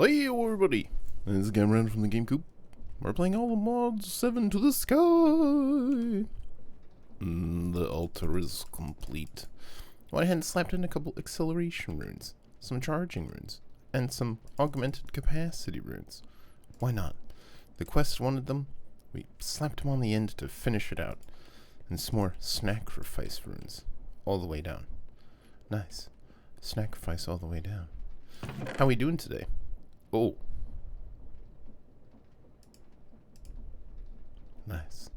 Hey everybody, this is Cameron from TheGameCoop. We're playing all the mods 7 to the sky. The altar is complete. Went ahead and slapped in a couple acceleration runes, some charging runes, and some augmented capacity runes. Why not? The quest wanted them, we slapped them on the end to finish it out. And some more sacrifice runes, all the way down. Nice. Sacrifice all the way down. How we doing today? Oh. Nice.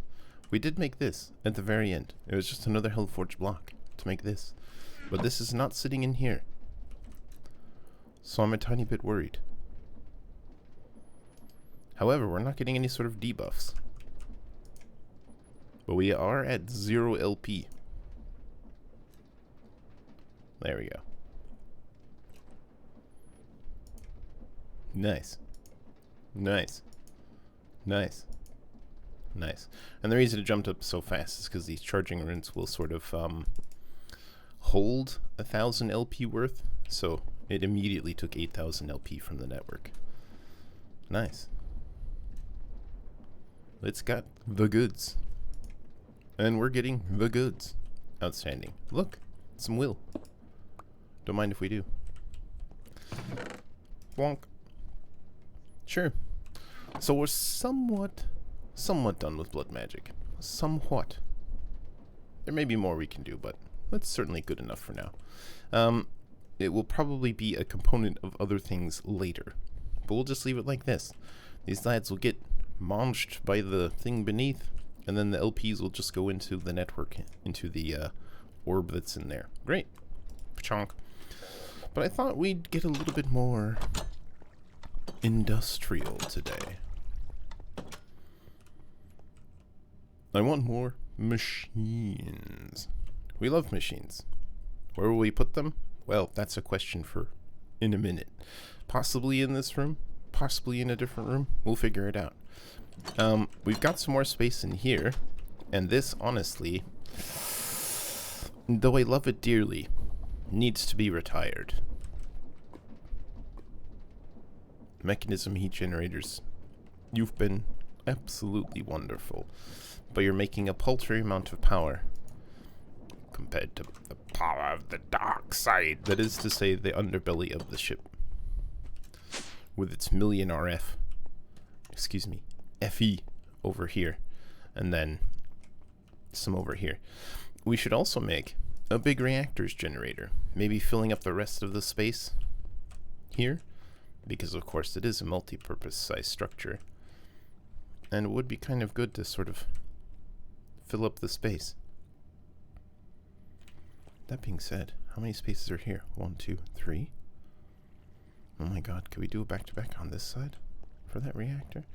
We did make this at the very end. It was just another Hellforge block to make this. But this is not sitting in here. So I'm a tiny bit worried. However, we're not getting any sort of debuffs. But we are at 0 LP. There we go. Nice. Nice. Nice. Nice. And the reason it jumped up so fast is because these charging runes will sort of hold 1,000 LP worth. So it immediately took 8,000 LP from the network. Nice. It's got the goods. And we're getting the goods. Outstanding. Look, some will. Don't mind if we do. Wonk. Sure. So we're somewhat done with blood magic. Somewhat. There may be more we can do, but that's certainly good enough for now. It will probably be a component of other things later. But we'll just leave it like this. These lads will get munched by the thing beneath, and then the LPs will just go into the network, into the orb that's in there. Great. Chonk. But I thought we'd get a little bit more industrial today. I want more machines. We love machines. Where will we put them? Well, that's a question for in a minute. Possibly in this room, possibly in a different room. We'll figure it out. We've got some more space in here, and this, honestly, though I love it dearly, needs to be retired. Mechanism heat generators, you've been absolutely wonderful, but you're making a paltry amount of power compared to the power of the dark side. That is to say, the underbelly of the ship, with its million RF, excuse me, FE over here, and then some over here. We should also make a big reactors generator, maybe filling up the rest of the space here, because of course it is a multi-purpose size structure, and it would be kind of good to sort of fill up the space. That being said, how many spaces are here? 1, 2, 3. Oh my god, could we do a back-to-back on this side for that reactor?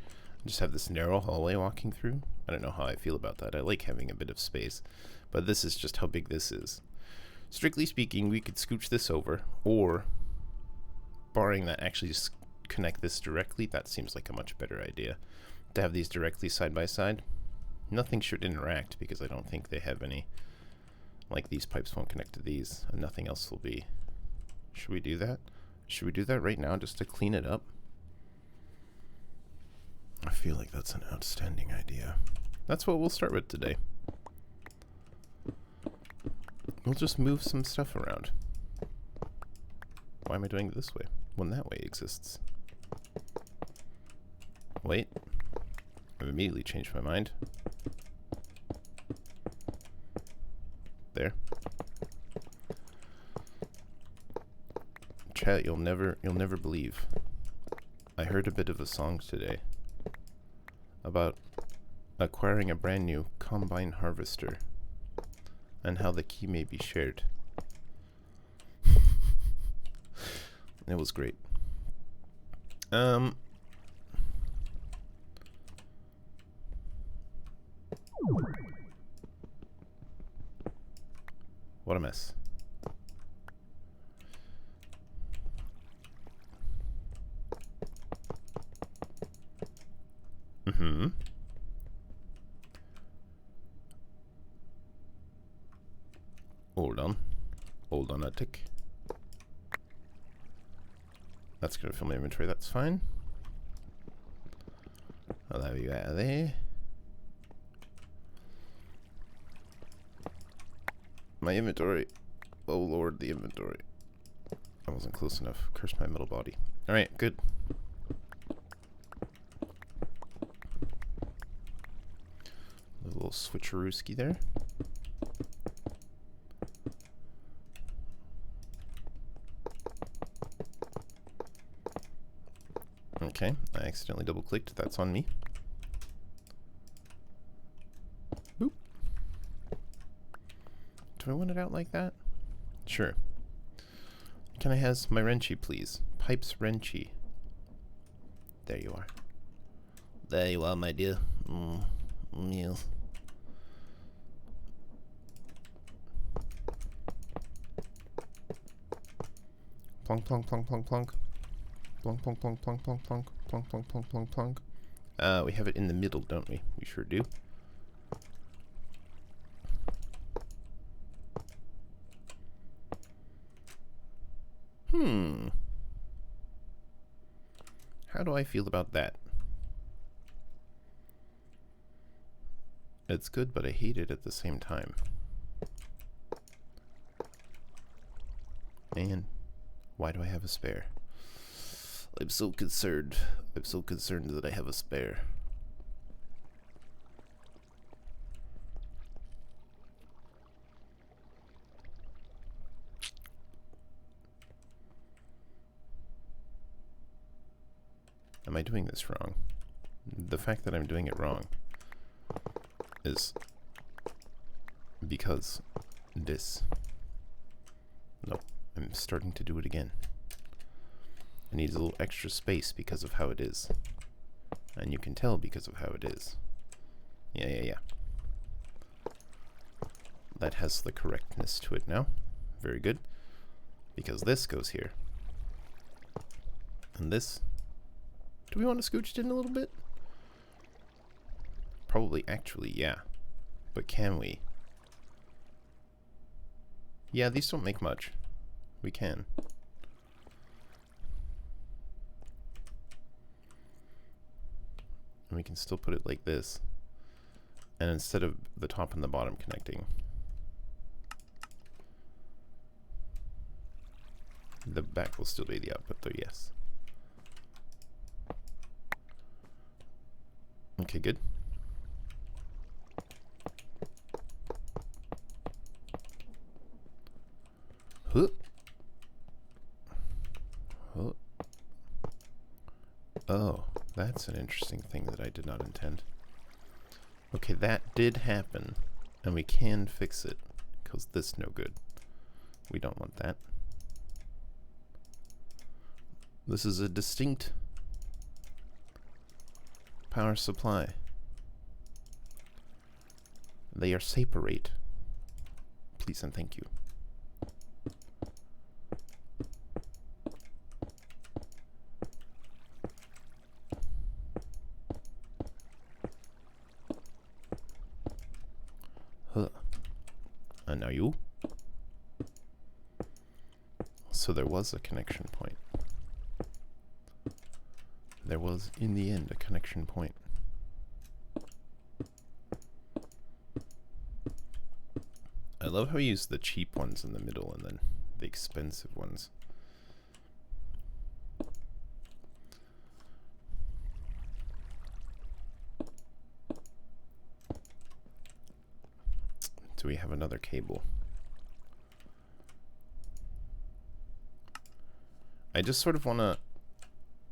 Just have this narrow hallway walking through? I don't know how I feel about that. I like having a bit of space, but this is just how big this is. Strictly speaking, we could scooch this over, or barring that, actually just connect this directly. That seems like a much better idea, to have these directly side by side. Nothing should interact because I don't think they have any, like these pipes won't connect to these, and nothing else will be. Should we do that? Should we do that right now just to clean it up? I feel like that's an outstanding idea. That's what we'll start with today. We'll just move some stuff around. Why am I doing it this way when that way exists? Wait. I've immediately changed my mind. There. Chat, you'll never believe. I heard a bit of a song today about acquiring a brand new combine harvester and how the key may be shared. It was great. What a mess. Hold on. Hold on a tick. That's going to fill my inventory. That's fine. I'll have you out of there. My inventory. Oh lord, the inventory. I wasn't close enough. Curse my metal body. Alright, good. A little switcherooski there. Okay, I accidentally double clicked. That's on me. Boop. Do I want it out like that? Sure. Can I have my wrenchy, please? Pipes wrenchy. There you are. There you are, my dear. Yes. Plonk, plonk, plonk, plonk, plonk. Plonk, plonk, plonk, plonk, plonk, plonk, plonk, plonk, plonk, plonk, plonk. We have it in the middle, don't we? We sure do. How do I feel about that? It's good, but I hate it at the same time. And why do I have a spare? I'm so concerned. I'm so concerned that I have a spare. Am I doing this wrong? The fact that I'm doing it wrong is because this. No, I'm starting to do it again. It needs a little extra space because of how it is. And you can tell because of how it is. Yeah. That has the correctness to it now. Very good. Because this goes here. And this. Do we want to scooch it in a little bit? Probably, actually, yeah. But can we? Yeah, these don't make much. We can. And we can still put it like this. And instead of the top and the bottom connecting, the back will still be the output though, yes. Okay, good. Huh. Huh. Oh, that's an interesting thing that I did not intend. Okay, that did happen, and we can fix it, because this no good. We don't want that. This is a distinct power supply. They are separate. Please and thank you. Huh. And now you. So there was a connection point. There was, in the end, a connection point. I love how you use the cheap ones in the middle and then the expensive ones. Do we have another cable? I just sort of want to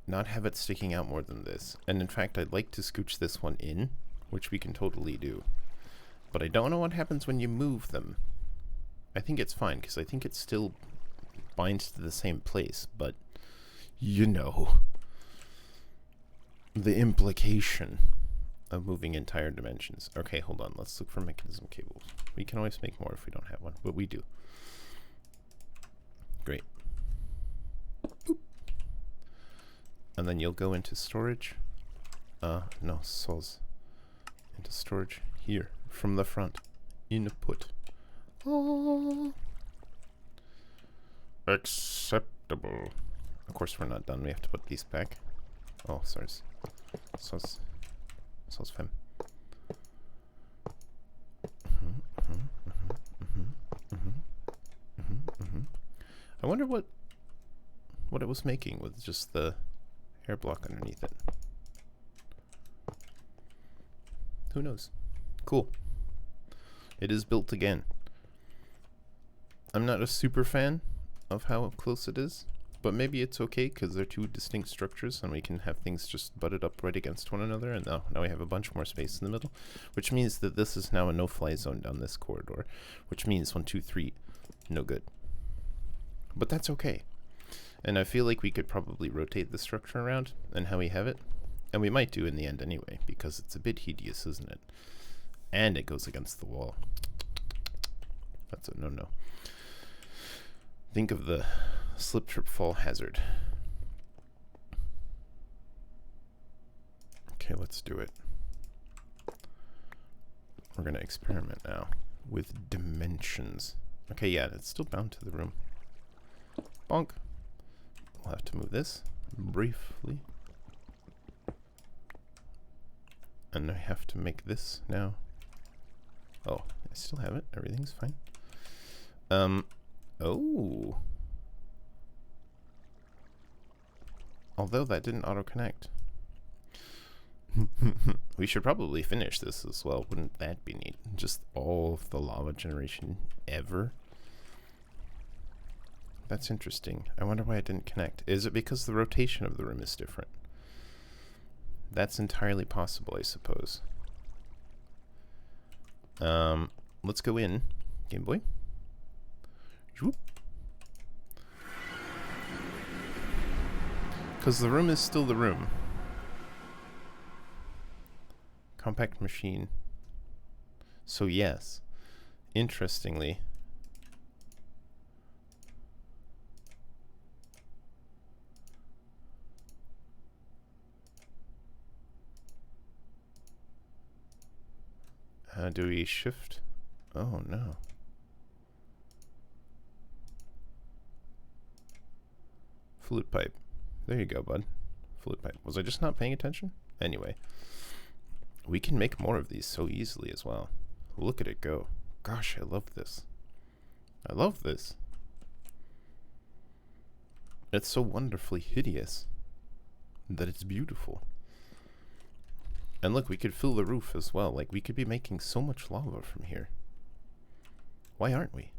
not have it sticking out more than this. And in fact, I'd like to scooch this one in, which we can totally do. But I don't know what happens when you move them. I think it's fine, because I think it still binds to the same place, but you know the implication of moving entire dimensions. Okay, hold on. Let's look for mechanism cables. We can always make more if we don't have one, but we do. Great. Boop. And then you'll go into storage. No, soz. Into storage here from the front. Input. Oh. Acceptable. Of course we're not done. We have to put these back. Oh, sorry. Sauce femme. I wonder what it was making with just the hair block underneath it. Who knows? Cool. It is built again. I'm not a super fan of how close it is, but maybe it's okay because they're two distinct structures and we can have things just butted up right against one another, and now we have a bunch more space in the middle, which means that this is now a no-fly zone down this corridor, which means 1, 2, 3, no good. But that's okay. And I feel like we could probably rotate the structure around and how we have it, and we might do in the end anyway, because it's a bit hideous, isn't it? And it goes against the wall. That's a no-no. Think of the slip, trip, fall hazard. Okay, let's do it. We're gonna experiment now with dimensions. Okay, yeah, it's still bound to the room. Bonk. We'll have to move this briefly. And I have to make this now. Oh, I still have it. Everything's fine. Oh. Although that didn't auto-connect. We should probably finish this as well. Wouldn't that be neat? Just all of the lava generation ever. That's interesting. I wonder why it didn't connect. Is it because the rotation of the room is different? That's entirely possible, I suppose. Let's go in. Game Boy. Because the room is still the room. Compact machine. So yes, interestingly, do we shift? Oh no. Fluid pipe. There you go, bud. Fluid pipe. Was I just not paying attention? Anyway. We can make more of these so easily as well. Look at it go. Gosh, I love this. I love this. It's so wonderfully hideous that it's beautiful. And look, we could fill the roof as well. Like, we could be making so much lava from here. Why aren't we?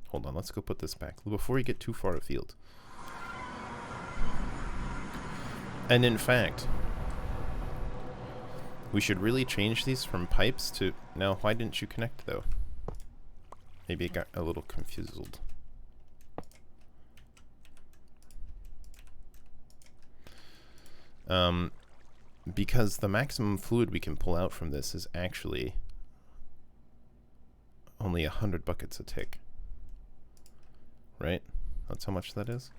Hold on, let's go put this back before we get too far afield. And in fact, we should really change these from pipes to... Now, why didn't you connect, though? Maybe it got a little confused. Because the maximum fluid we can pull out from this is actually only 100 buckets a tick. Right? That's how much that is?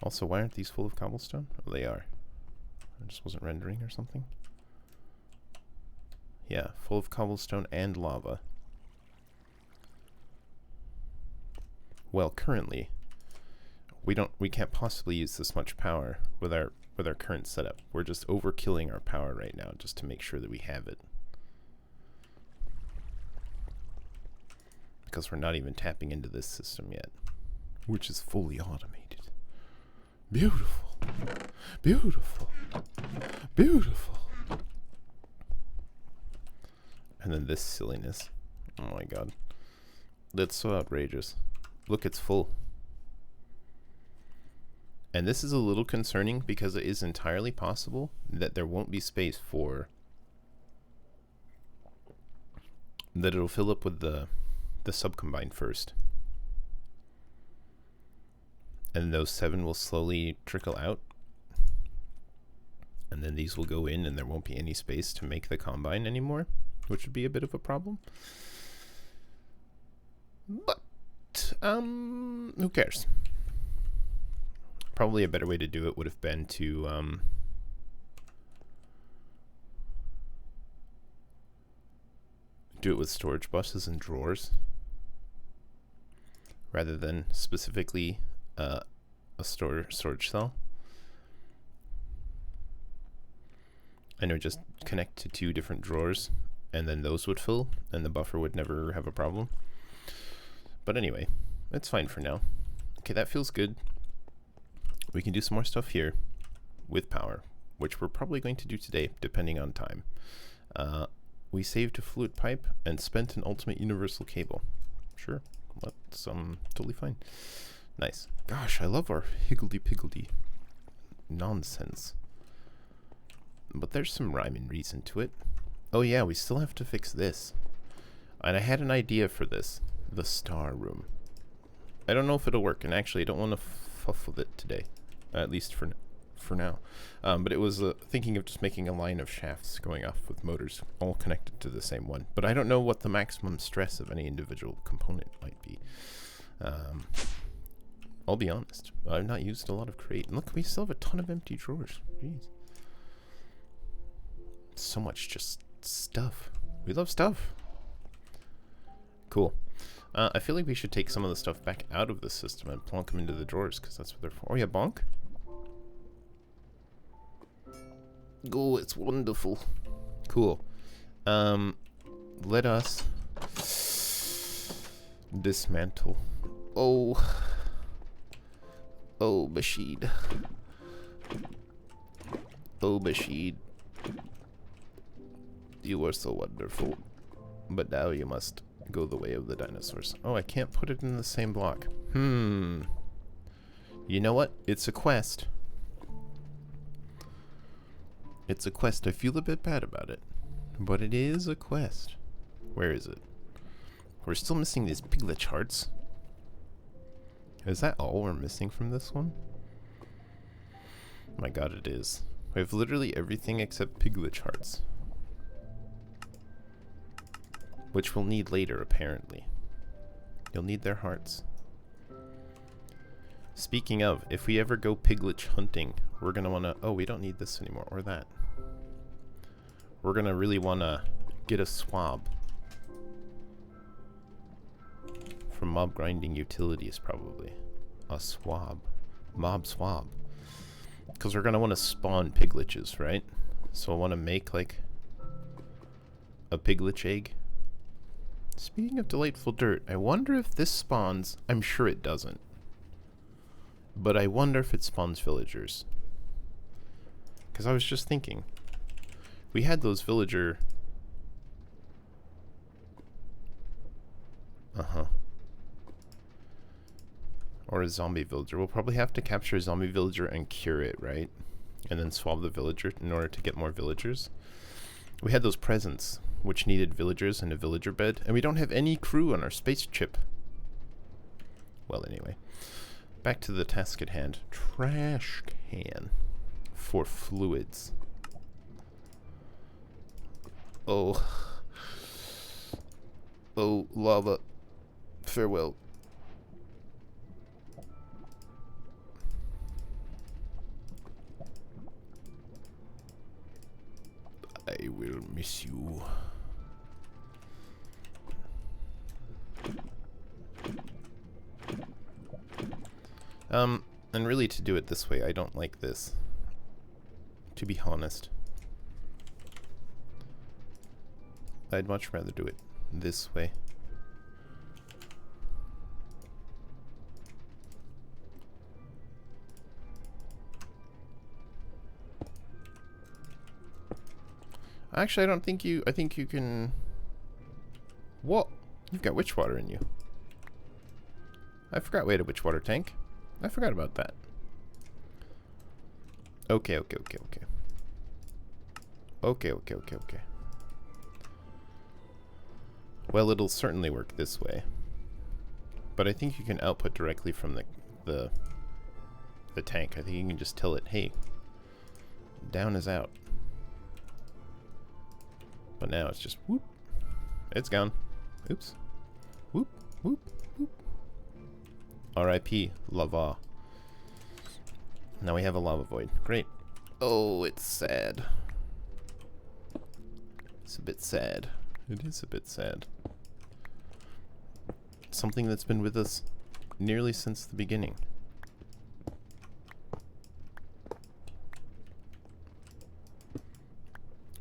Also, why aren't these full of cobblestone? Oh, they are. I just wasn't rendering or something. Yeah, full of cobblestone and lava. Well, currently, we can't possibly use this much power with our current setup. We're just overkilling our power right now just to make sure that we have it. Because we're not even tapping into this system yet, which is fully automated. Beautiful. Beautiful. Beautiful. And then this silliness. Oh my god. That's so outrageous. Look, it's full. And this is a little concerning because it is entirely possible that there won't be space for... that it'll fill up with the sub-combine first. And those 7 will slowly trickle out. And then these will go in and there won't be any space to make the combine anymore, which would be a bit of a problem. But, who cares? Probably a better way to do it would have been to, do it with storage buses and drawers, rather than specifically a storage cell. And it would just connect to 2 different drawers, and then those would fill, and the buffer would never have a problem. But anyway, it's fine for now. Okay, that feels good. We can do some more stuff here with power, which we're probably going to do today, depending on time. We saved a fluid pipe and spent an ultimate universal cable. Sure, that's totally fine. Nice. Gosh, I love our higgledy-piggledy nonsense. But there's some rhyme and reason to it. Oh yeah, we still have to fix this. And I had an idea for this. The star room. I don't know if it'll work, and actually I don't want to fuff with it today. At least for now. But it was thinking of just making a line of shafts going off with motors all connected to the same one. But I don't know what the maximum stress of any individual component might be. I'll be honest. I've not used a lot of crate. And look, we still have a ton of empty drawers. Jeez. So much just stuff. We love stuff. Cool. I feel like we should take some of the stuff back out of the system and plonk them into the drawers, because that's what they're for. Oh yeah, bonk. Oh, it's wonderful. Cool. Let us dismantle. Oh, Bashid. Oh, Bashid. You are so wonderful. But now you must go the way of the dinosaurs. Oh, I can't put it in the same block. You know what? It's a quest. It's a quest. I feel a bit bad about it. But it is a quest. Where is it? We're still missing these piglet charts. Is that all we're missing from this one? My god, it is. We have literally everything except piglet charts. Which we'll need later, apparently. You'll need their hearts. Speaking of, if we ever go piglet hunting, we're gonna wanna... Oh, we don't need this anymore, or that. We're gonna really wanna get a swab. From mob grinding utilities, probably. A swab. Mob swab. Because we're gonna wanna spawn piglets, right? So I wanna make, like, a piglet egg. Speaking of delightful dirt, I wonder if this spawns... I'm sure it doesn't. But I wonder if it spawns villagers. Because I was just thinking. We had those villager... Or a zombie villager. We'll probably have to capture a zombie villager and cure it, right? And then swab the villager in order to get more villagers. We had those presents, which needed villagers and a villager bed, and we don't have any crew on our spaceship. Well, anyway. Back to the task at hand. Trash can for fluids. Oh. Oh, lava. Farewell. I will miss you. And really to do it this way, I don't like this. To be honest. I'd much rather do it this way. Actually, I don't think you... I think you can... What? You've got witch water in you. I forgot we had a witch water tank. I forgot about that. Okay. Okay. Well, it'll certainly work this way. But I think you can output directly from the tank. I think you can just tell it, hey, down is out. But now it's just whoop. It's gone. Oops. Whoop. R.I.P. Lava. Now we have a lava void. Great. Oh, it's sad. It's a bit sad. It is a bit sad. Something that's been with us nearly since the beginning.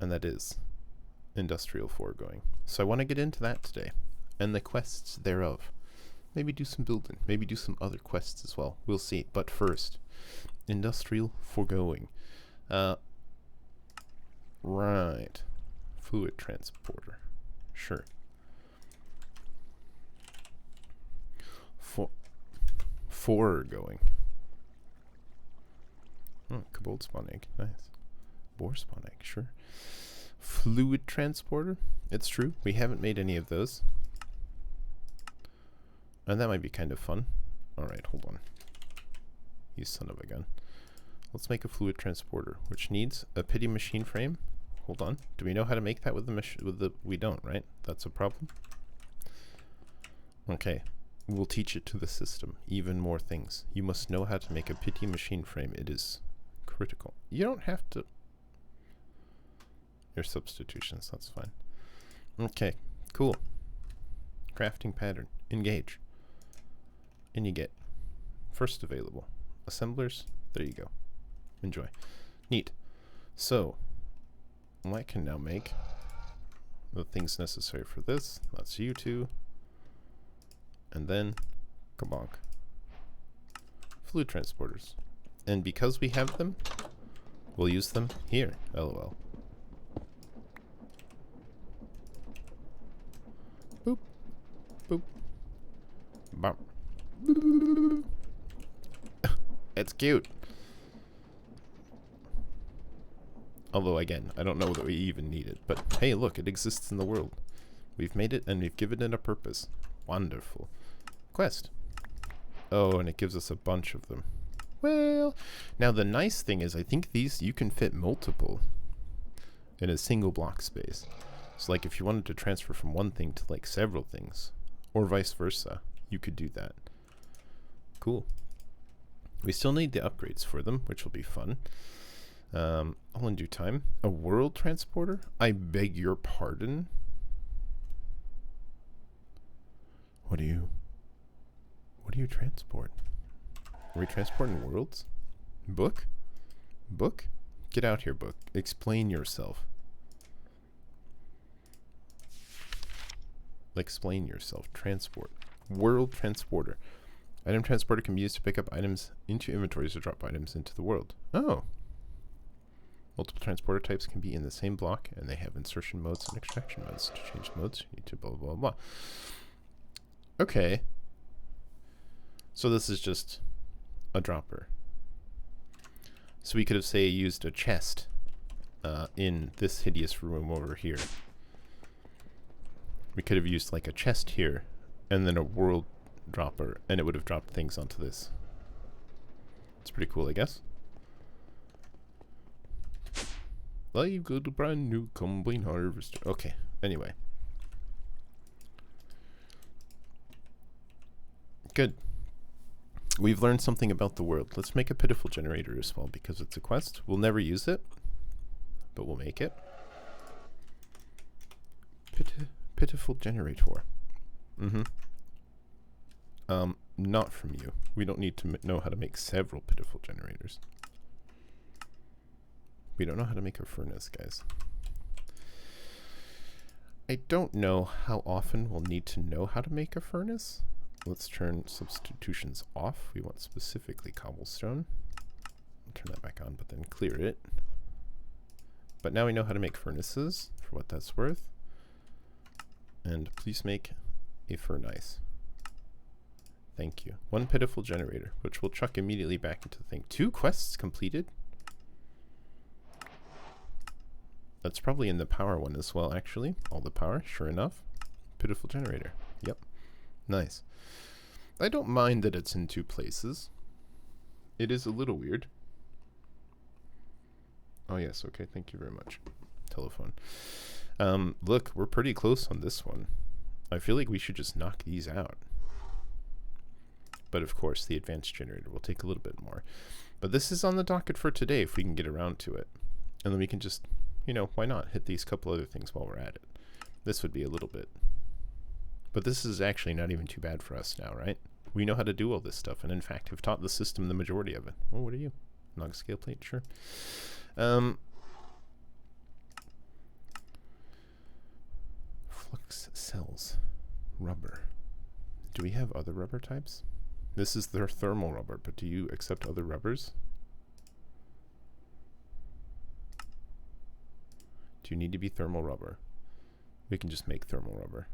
and that is Industrial Foregoing. So I want to get into that today, and the quests thereof. Maybe do some building, maybe do some other quests as well. We'll see. But first, Industrial Foregoing. Right. Fluid transporter. Sure. Foregoing. Oh, kobold spawn egg. Nice. Boar spawn egg. Sure. Fluid transporter. It's true. We haven't made any of those. And that might be kind of fun. Alright, hold on. You son of a gun. Let's make a fluid transporter, which needs a pity machine frame. Hold on. Do we know how to make that with the we don't, right? That's a problem. Okay. We'll teach it to the system. Even more things. You must know how to make a pity machine frame. It is critical. You don't have to... Your substitutions, that's fine. Okay, cool. Crafting pattern. Engage. And you get first available. Assemblers. There you go. Enjoy. Neat. So, I can now make the things necessary for this. That's you two. And then, kabonk. Fluid transporters. And because we have them, we'll use them here. LOL. Boop. Boop. Bump. It's cute. Although, again, I don't know that we even need it. But, hey, look, it exists in the world. We've made it, and we've given it a purpose. Wonderful. Quest. Oh, and it gives us a bunch of them. Well, now the nice thing is I think these, you can fit multiple in a single block space. So, like, if you wanted to transfer from one thing to, like, several things, or vice versa, you could do that. Cool. We still need the upgrades for them, which will be fun. All in due time. A world transporter? I beg your pardon? What do you transport? Are we transporting worlds? Book? Book? Get out here, book. Explain yourself. Explain yourself. Transport. World transporter. Item transporter can be used to pick up items into inventories or drop items into the world. Oh. Multiple transporter types can be in the same block, and they have insertion modes and extraction modes. To change modes, you need to blah, blah, blah. Okay. So this is just a dropper. So we could have, say, used a chest in this hideous room over here. We could have used, like, a chest here, and then a world dropper, and it would have dropped things onto this. It's pretty cool, I guess. I've got a brand new combine harvester. Okay, anyway. Good. We've learned something about the world. Let's make a pitiful generator as well, because it's a quest. We'll never use it, but we'll make it. Pitiful generator. Not from you. We don't need to know how to make several pitiful generators. We don't know how to make a furnace, guys. I don't know how often we'll need to know how to make a furnace. Let's turn substitutions off. We want specifically cobblestone. I'll turn that back on, but then clear it. But now we know how to make furnaces, for what that's worth. And please make a furnace. Thank you. One pitiful generator, which we'll chuck immediately back into the thing. 2 quests completed. That's probably in the power one as well, actually. All the power, sure enough. Pitiful generator. Yep. Nice. I don't mind that it's in 2 places. It is a little weird. Oh yes, okay, thank you very much. Telephone. Look, we're pretty close on this one. I feel like we should just knock these out. But of course, the advanced generator will take a little bit more. But this is on the docket for today if we can get around to it. And then we can just, you know, why not hit these couple other things while we're at it. This would be a little bit. But this is actually not even too bad for us now, right? We know how to do all this stuff, and in fact have taught the system the majority of it. Well, what are you? Log scale plate, sure. flux cells. Rubber. Do we have other rubber types? This is their thermal rubber, but do you accept other rubbers? Do you need to be thermal rubber? We can just make thermal rubber.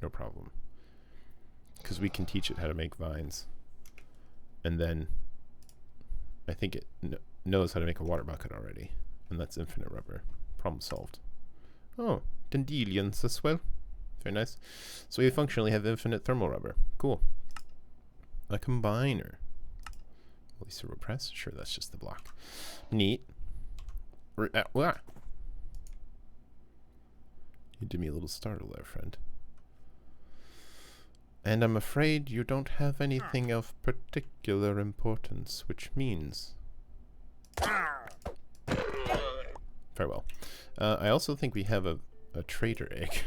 No problem. Because we can teach it how to make vines. And then I think it knows how to make a water bucket already. And that's infinite rubber. Problem solved. Oh, dandelions as well. Very nice. So we functionally have infinite thermal rubber. Cool. A combiner. Release a repress? Sure, that's just the block. Neat. You did me a little startle there, friend. And I'm afraid you don't have anything of particular importance, which means... Very well. I also think we have a trader egg.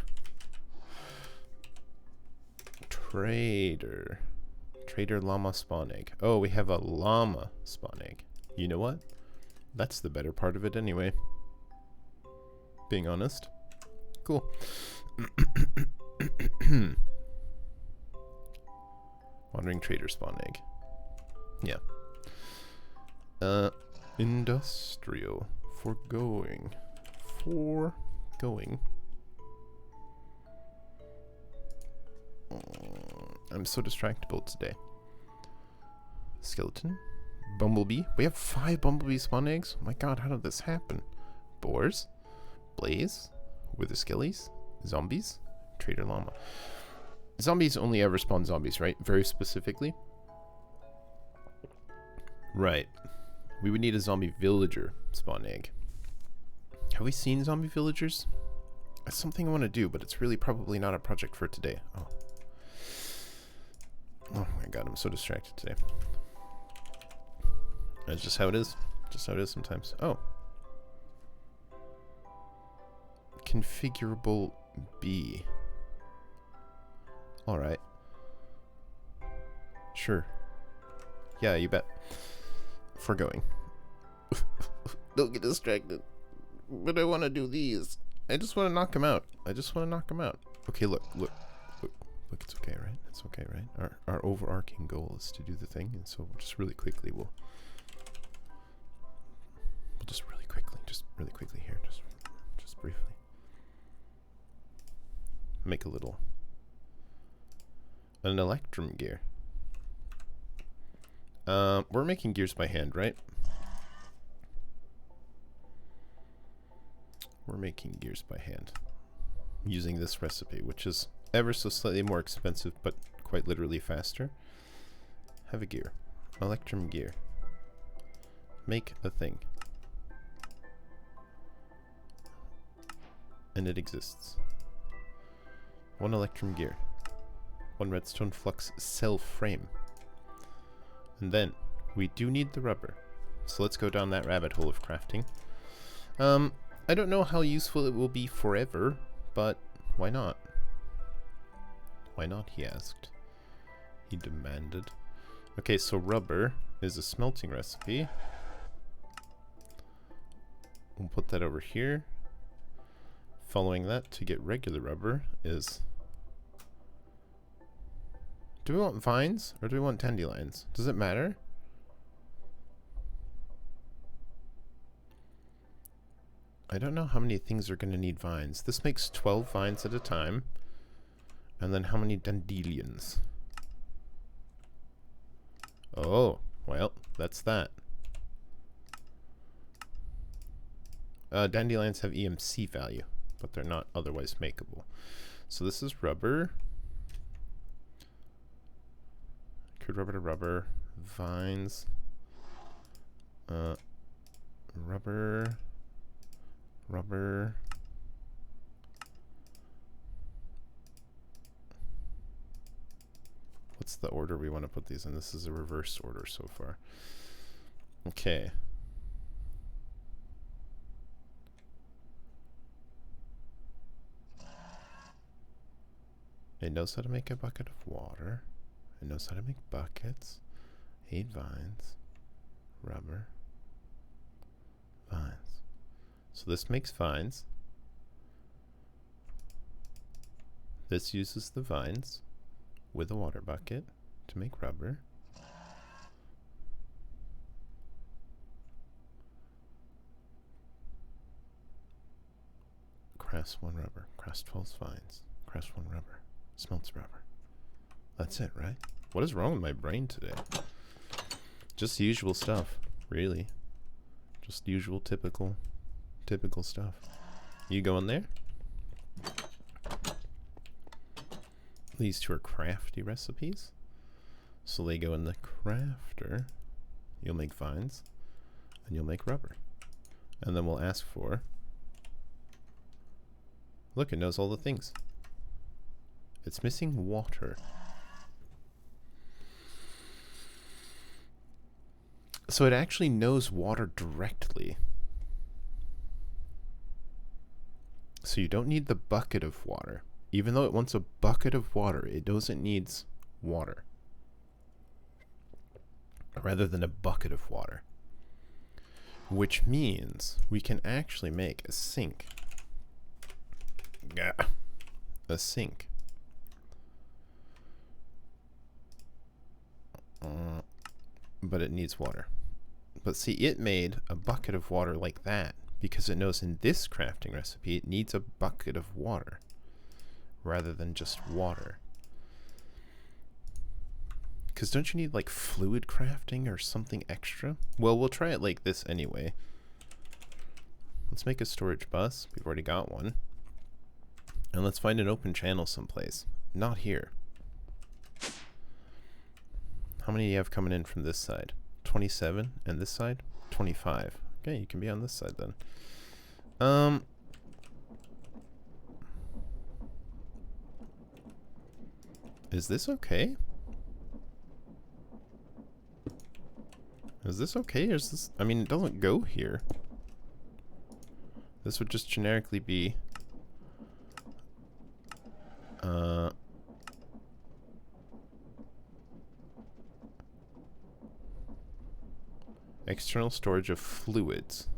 Trader llama spawn egg. Oh, we have a llama spawn egg. You know what? That's the better part of it anyway. Being honest. Cool. Wandering trader spawn egg. Yeah. Industrial Foregoing. I'm so distractible today. Skeleton. Bumblebee. We have 5 bumblebee spawn eggs? Oh my god, how did this happen? Boars. Blaze. Wither skillies. Zombies. Trader llama. Zombies only ever spawn zombies, right? Very specifically. Right. We would need a zombie villager spawn egg. Have we seen zombie villagers? That's something I want to do, but it's really probably not a project for today. Oh my god, I'm so distracted today. That's just how it is. Just how it is sometimes. Oh. Configurable B. Alright. Sure. Yeah, you bet. Foregoing. Don't get distracted. But I want to do these. I just want to knock them out. Okay, look. It's okay, right? It's okay, right? Our overarching goal is to do the thing, and so just really quickly we'll just really quickly here, just briefly make an electrum gear. We're making gears by hand, right? We're making gears by hand using this recipe, which is ever so slightly more expensive, but quite literally faster. Have a gear. Electrum gear. Make a thing. And it exists. 1 electrum gear. 1 redstone flux cell frame. And then, we do need the rubber. So let's go down that rabbit hole of crafting. I don't know how useful it will be forever, but why not? Why not, he asked. He demanded. Okay, so rubber is a smelting recipe. We'll put that over here. Following that, to get regular rubber is... Do we want vines or do we want dandelions? Does it matter? I don't know how many things are going to need vines. This makes 12 vines at a time. And then how many dandelions? Oh, well, that's that. Dandelions have EMC value, but they're not otherwise makeable. So this is rubber. Crude rubber to rubber. Vines. Rubber. Rubber. What's the order we want to put these in? This is a reverse order so far. Okay. It knows how to make a bucket of water. It knows how to make buckets. 8 vines. Rubber. Vines. So this makes vines. This uses the vines with a water bucket to make rubber. Crafts 1 rubber. Crafts 12 vines. Crafts 1 rubber. Smelts rubber. That's it, right? What is wrong with my brain today? Just the usual stuff, really. Just usual, typical stuff. You go in there? These two are crafty recipes. So they go in the crafter. You'll make vines. And you'll make rubber. And then we'll ask for... Look, it knows all the things. It's missing water. So it actually knows water directly. So you don't need the bucket of water. Even though it wants a bucket of water, it knows it needs water. Rather than a bucket of water. Which means we can actually make a sink. A sink. But it needs water. But see, it made a bucket of water like that because it knows in this crafting recipe it needs a bucket of water rather than just water. Because don't you need like fluid crafting or something extra? Well, we'll try it like this anyway. Let's make a storage bus. We've already got one. And let's find an open channel someplace. Not here. How many do you have coming in from this side? 27, and this side? 25. Okay, you can be on this side then. Is this okay? Is this okay, or is this... I mean, it doesn't go here. This would just generically be... external storage of fluids.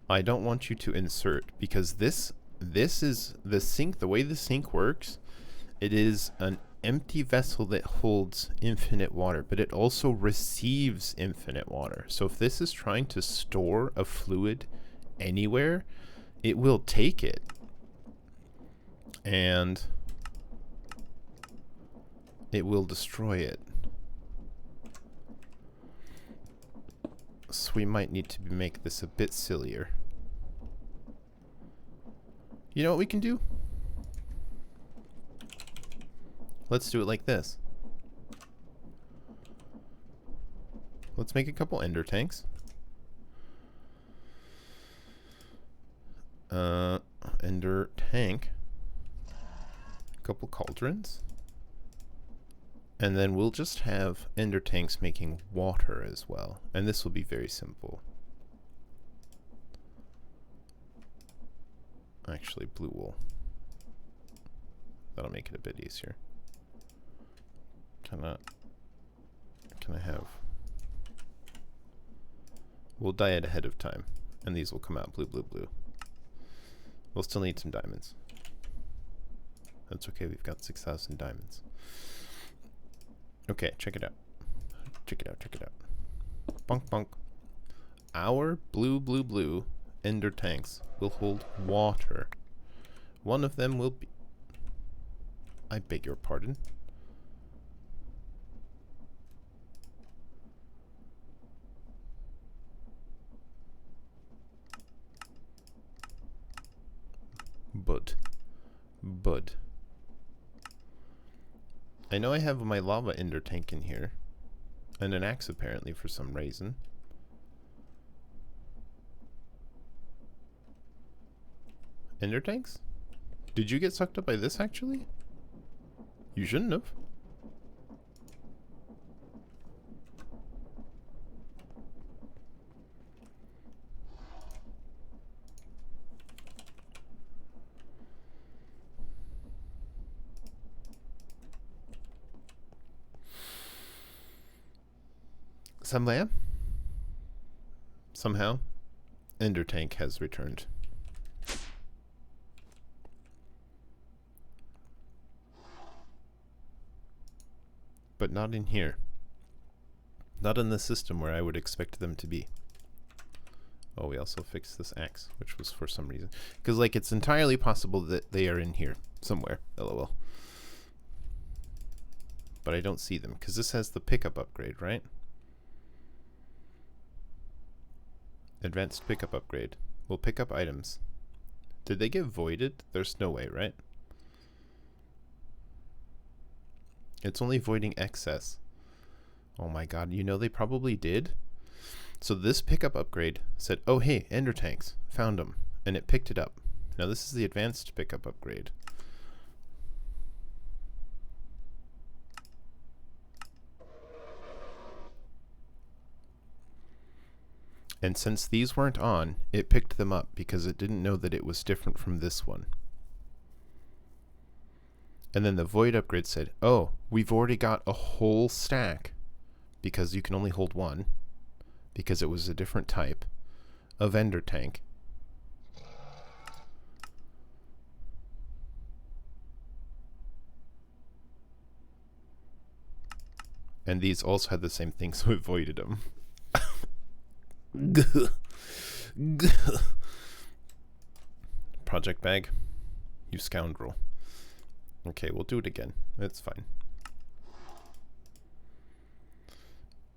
I don't want you to insert, because this is the sink. The way the sink works, it is an empty vessel that holds infinite water, but it also receives infinite water. So if this is trying to store a fluid anywhere, it will take it. And it will destroy it. So we might need to make this a bit sillier. You know what we can do? Let's do it like this. Let's make a couple ender tanks. Ender tank. A couple cauldrons. And then we'll just have ender tanks making water as well. And this will be very simple. Actually, blue wool. That'll make it a bit easier. Can I have... We'll dye it ahead of time. And these will come out blue, blue, blue. We'll still need some diamonds. That's okay, we've got 6,000 diamonds. Okay, check it out. Check it out, check it out. Bonk, bonk. Our blue, blue, blue ender tanks will hold water. One of them will be... I beg your pardon. Bud. I know I have my lava ender tank in here. And an axe apparently for some reason. Ender tanks? Did you get sucked up by this actually? You shouldn't have. Somehow, Ender tank has returned. But not in here. Not in the system where I would expect them to be. Oh, we also fixed this axe, which was for some reason. Because, like, it's entirely possible that they are in here somewhere. LOL. But I don't see them. Because this has the pickup upgrade, right? Advanced pickup upgrade. Will pick up items. Did they get voided? There's no way, right? It's only voiding excess. Oh my god, you know they probably did? So this pickup upgrade said, oh hey, ender tanks, found them. And it picked it up. Now this is the advanced pickup upgrade. And since these weren't on, it picked them up because it didn't know that it was different from this one. And then the void upgrade said, oh, we've already got a whole stack, because you can only hold one, because it was a different type of ender tank. And these also had the same thing, so it voided them. Project bag, you scoundrel. Okay, we'll do it again. It's fine.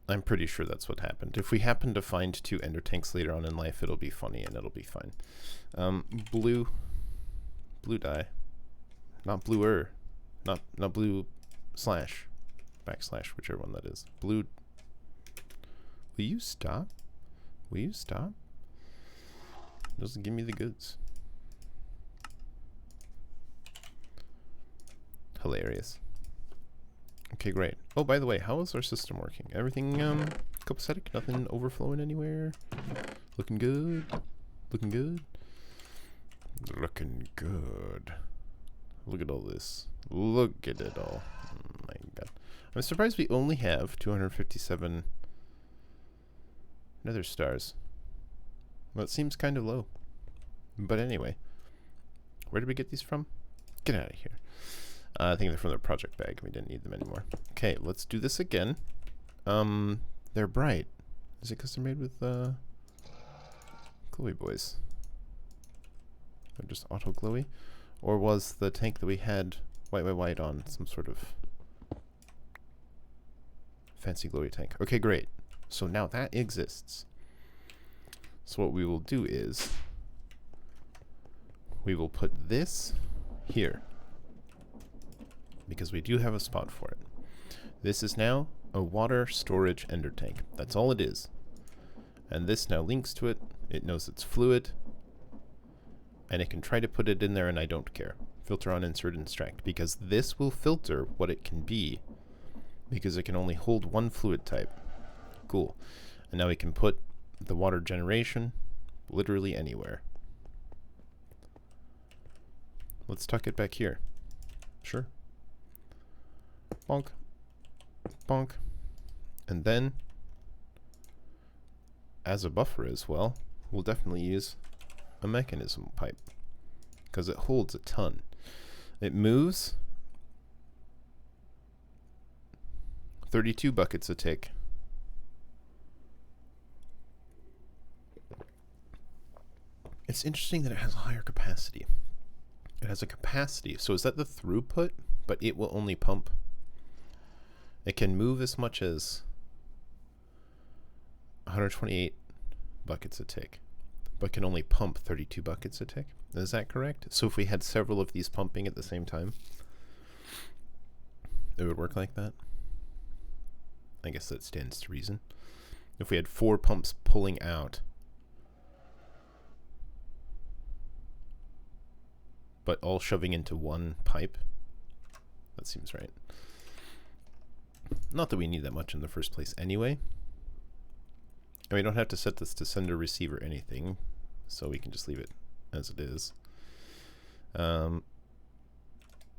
I'm pretty sure that's what happened. If we happen to find 2 ender tanks later on in life, it'll be funny and it'll be fine. Blue dye. Not bluer. Not blue slash. Backslash, whichever one that is. Blue. Will you stop? Will you stop? Doesn't give me the goods. Hilarious. Okay, great. Oh, by the way, how is our system working? Everything copacetic? Nothing overflowing anywhere? Looking good? Looking good? Looking good. Look at all this. Look at it all. Oh my god. I'm surprised we only have 257 nether stars. Well, it seems kind of low. But anyway. Where did we get these from? Get out of here. I think they're from the project bag. We didn't need them anymore. Okay, let's do this again. They're bright. Is it because they're made with glowy boys? They're just auto glowy? Or was the tank that we had white on some sort of fancy glowy tank? Okay, great. So now that exists. So what we will do is we will put this here, because we do have a spot for it. This is now a water storage ender tank. That's all it is. And this now links to it. It knows it's fluid. And it can try to put it in there, and I don't care. Filter on, insert, extract. Because this will filter what it can be, because it can only hold one fluid type. Cool. And now we can put the water generation literally anywhere. Let's tuck it back here. Sure. Bonk. Bonk. And then, as a buffer as well, we'll definitely use a mechanism pipe, because it holds a ton. It moves 32 buckets a tick. It's interesting that it has a higher capacity. It has a capacity. So is that the throughput? But it will only pump. It can move as much as 128 buckets a tick, but can only pump 32 buckets a tick. Is that correct? So if we had several of these pumping at the same time, it would work like that? I guess that stands to reason. If we had 4 pumps pulling out, but all shoving into one pipe, that seems right. Not that we need that much in the first place anyway. And we don't have to set this to sender, receive, or anything, so we can just leave it as it is.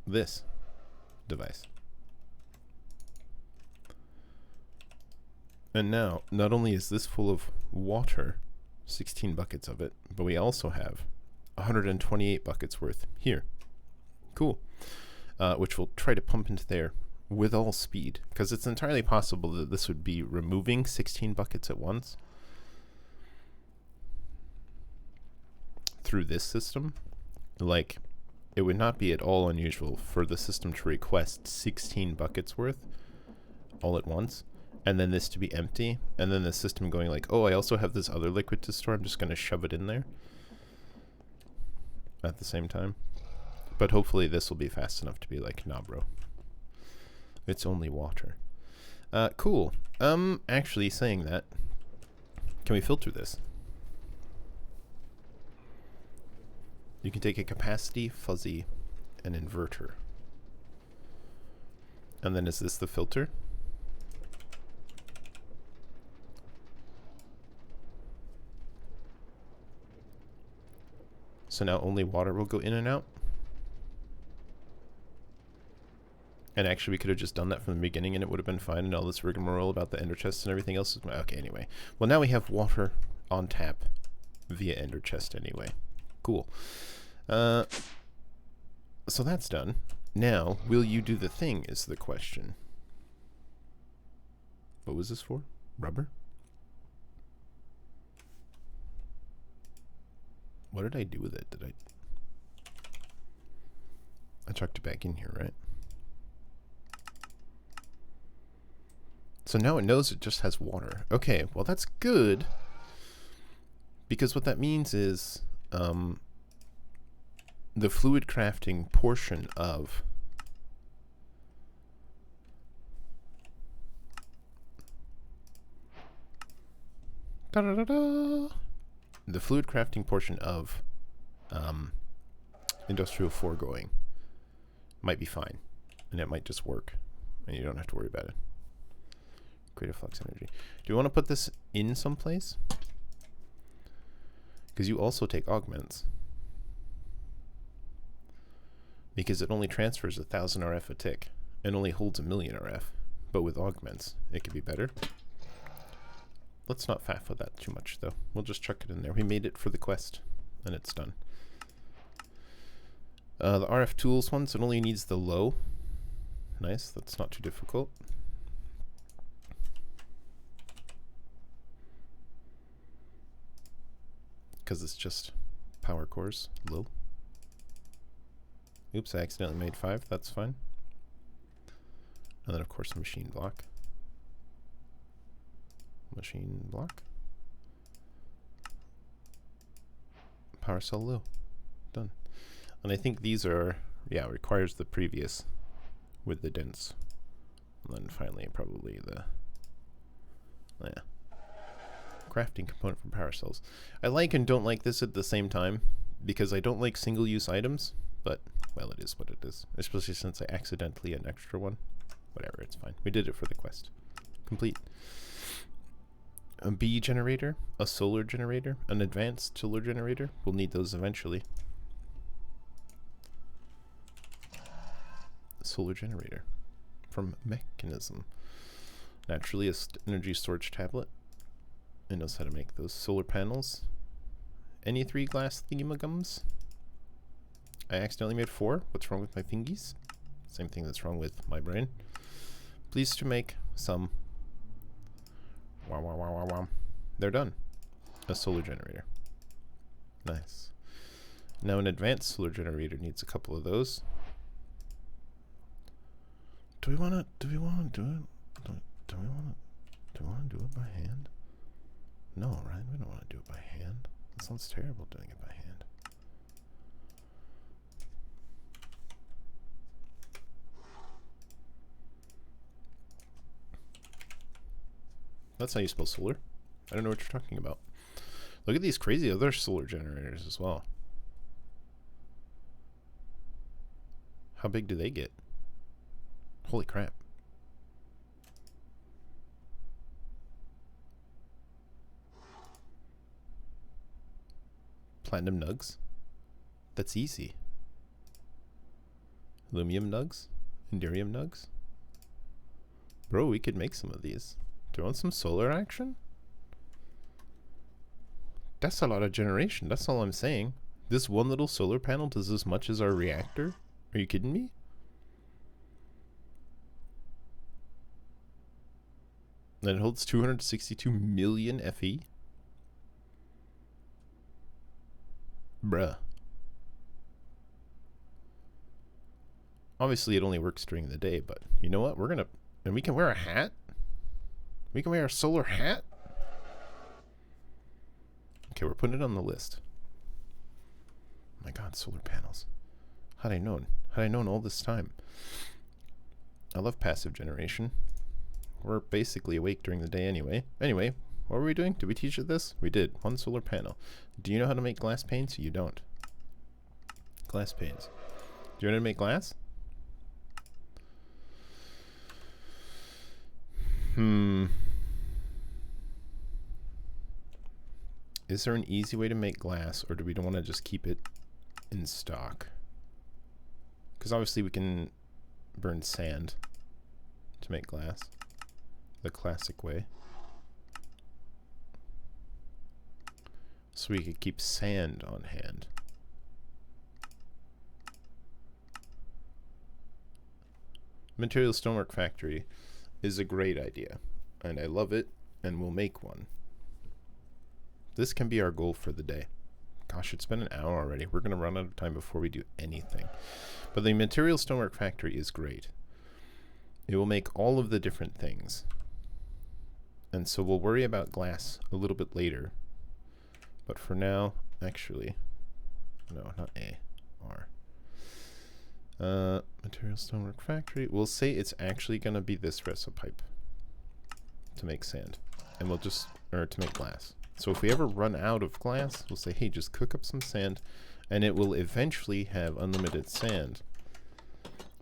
This device. And now, not only is this full of water, 16 buckets of it, but we also have 128 buckets worth here. Cool. Which we'll try to pump into there with all speed, because it's entirely possible that this would be removing 16 buckets at once through this system. Like, it would not be at all unusual for the system to request 16 buckets worth all at once, and then this to be empty, and then the system going like, oh, I also have this other liquid to store, I'm just going to shove it in there at the same time. But hopefully this will be fast enough to be like, nah bro, it's only water. Cool. Actually saying that, can we filter this? You can take a capacity, fuzzy, and inverter. And then is this the filter? So now only water will go in and out? And actually we could have just done that from the beginning and it would have been fine, and all this rigmarole about the ender chests and everything else is... Okay, anyway. Well, now we have water on tap via ender chest anyway. Cool. So that's done. Now, will you do the thing is the question. What was this for? Rubber? What did I do with it? I chucked it back in here, right? So now it knows it just has water. Okay, well that's good. Because what that means is the fluid crafting portion of the fluid crafting portion of Industrial Foregoing might be fine, and it might just work, and you don't have to worry about it. Creative flux energy. Do you want to put this in someplace? Because you also take augments. Because it only transfers 1,000 RF a tick, and only holds 1,000,000 RF. But with augments, it could be better. Let's not faff with that too much, though. We'll just chuck it in there. We made it for the quest, and it's done. The RF tools ones, it only needs the low. Nice, that's not too difficult. Because it's just power cores, low. Oops, I accidentally made 5, that's fine. And then of course machine block. Machine block. Power cell low. Done. And I think these are, yeah, requires the previous with the dense. And then finally probably the, yeah, crafting component for power cells. I like and don't like this at the same time because I don't like single-use items, but, well, it is what it is. Especially since I accidentally an extra one. Whatever, it's fine. We did it for the quest. Complete. A bee generator, a solar generator, an advanced solar generator. We'll need those eventually. Solar generator from Mechanism. Naturally, a energy storage tablet. It knows how to make those solar panels. Any 3 glass thingamagums? I accidentally made 4. What's wrong with my fingies? Same thing that's wrong with my brain. Please to make some. Wow, wow, wow, wow, wow. They're done. A solar generator. Nice. Now an advanced solar generator needs a couple of those. Do we want to do it? Do we want to do it by hand? No, right? We don't want to do it by hand. It sounds terrible doing it by hand. That's how you spell solar. I don't know what you're talking about. Look at these crazy other solar generators as well. How big do they get? Holy crap. Platinum nugs? That's easy. Aluminum nugs? Inderium nugs? Bro, we could make some of these. Do you want some solar action? That's a lot of generation. That's all I'm saying. This one little solar panel does as much as our reactor? Are you kidding me? And it holds 262 million FE? Bruh. Obviously, it only works during the day, but you know what? We're gonna... And we can wear a hat? We can wear a solar hat? Okay, we're putting it on the list. Oh my god, solar panels. Had I known? Had I known all this time? I love passive generation. We're basically awake during the day anyway. Anyway, what were we doing? Did we teach it this? We did. One solar panel. Do you know how to make glass panes? You don't. Glass panes. Do you know how to make glass? Is there an easy way to make glass, or do we want to just keep it in stock? Because obviously we can burn sand to make glass. The classic way. So we could keep sand on hand. Material Stonework Factory is a great idea, and I love it, and we'll make one. This can be our goal for the day. Gosh, it's been an hour already. We're going to run out of time before we do anything. But the Material Stonework Factory is great. It will make all of the different things. And so we'll worry about glass a little bit later. But for now, actually, no, not A, R. Material Stonework Factory. We'll say it's actually going to be this reso pipe to make sand. And we'll just, or to make glass. So if we ever run out of glass, we'll say, hey, just cook up some sand, and it will eventually have unlimited sand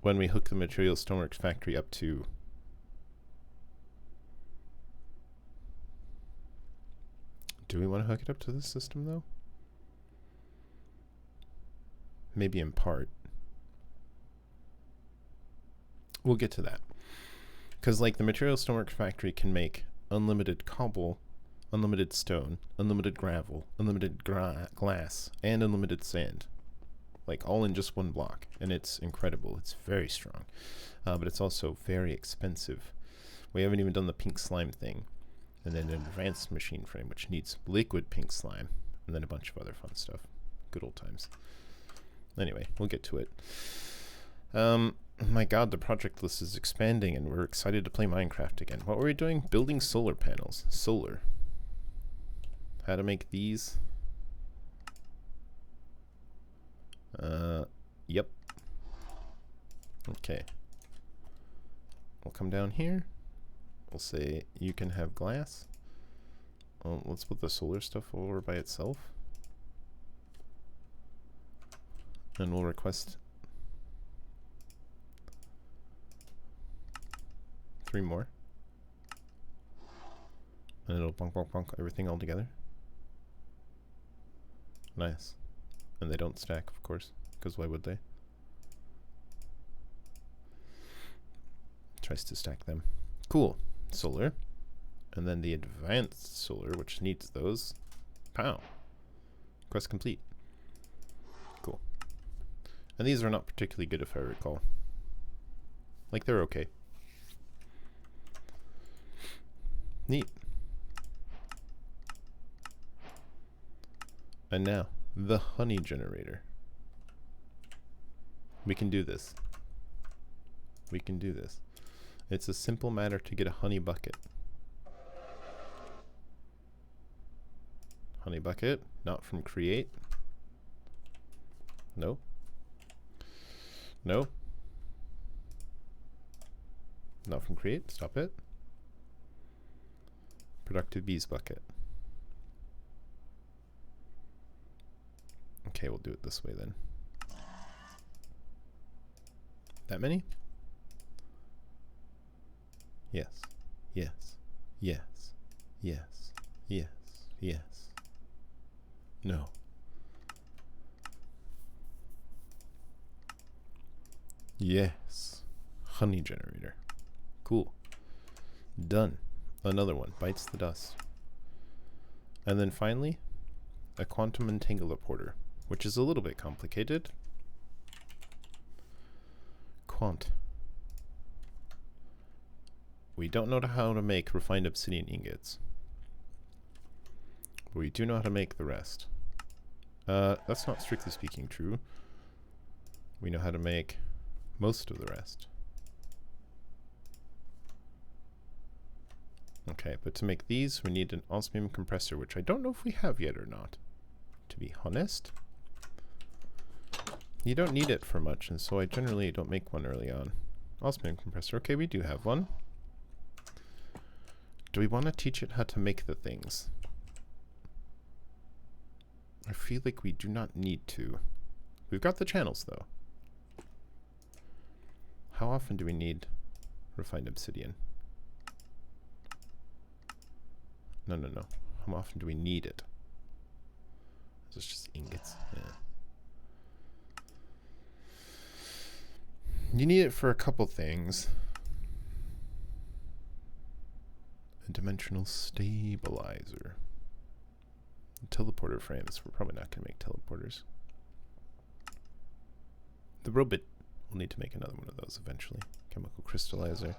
when we hook the Material Stoneworks Factory up to... Do we want to hook it up to this system, though? Maybe in part. We'll get to that. Because, like, the Material Stoneworks Factory can make unlimited cobble, unlimited stone, unlimited gravel, unlimited glass, and unlimited sand. Like, all in just one block. And it's incredible. It's very strong. But it's also very expensive. We haven't even done the pink slime thing. And then an advanced machine frame, which needs liquid pink slime. And then a bunch of other fun stuff. Good old times. Anyway, we'll get to it. My god, the project list is expanding, and we're excited to play Minecraft again. What were we doing? Building solar panels. Solar. How to make these? Yep. Okay. We'll come down here. We'll say you can have glass. Well, let's put the solar stuff over by itself. And we'll request 3 more. And it'll bonk, bonk, bonk everything all together. Nice. And they don't stack, of course, because why would they? Tries to stack them. Cool. Solar. And then the advanced solar, which needs those. Pow. Quest complete. Cool. And these are not particularly good, if I recall. Like, they're okay. Neat. And now, the honey generator. We can do this. We can do this. It's a simple matter to get a honey bucket. Honey bucket, not from create. No. No. Not from create, stop it. Productive bees bucket. Okay, we'll do it this way then. That many? Yes. Yes. Yes. Yes. Yes. Yes. No. Yes. Honey generator. Cool. Done. Another one. Bites the dust. And then finally, a quantum entangler, which is a little bit complicated. Quant. We don't know how to make refined obsidian ingots. But we do know how to make the rest. That's not strictly speaking true. We know how to make most of the rest. Okay, but to make these, we need an osmium compressor, which I don't know if we have yet or not, to be honest. You don't need it for much, and so I generally don't make one early on. Osmium compressor, okay, we do have one. Do we want to teach it how to make the things? I feel like we do not need to. We've got the channels, though. How often do we need refined obsidian? No. How often do we need it? Is this just ingots? Yeah. You need it for a couple things. A dimensional stabilizer. Teleporter frames. We're probably not going to make teleporters. The robot will need to make another one of those eventually. Chemical crystallizer.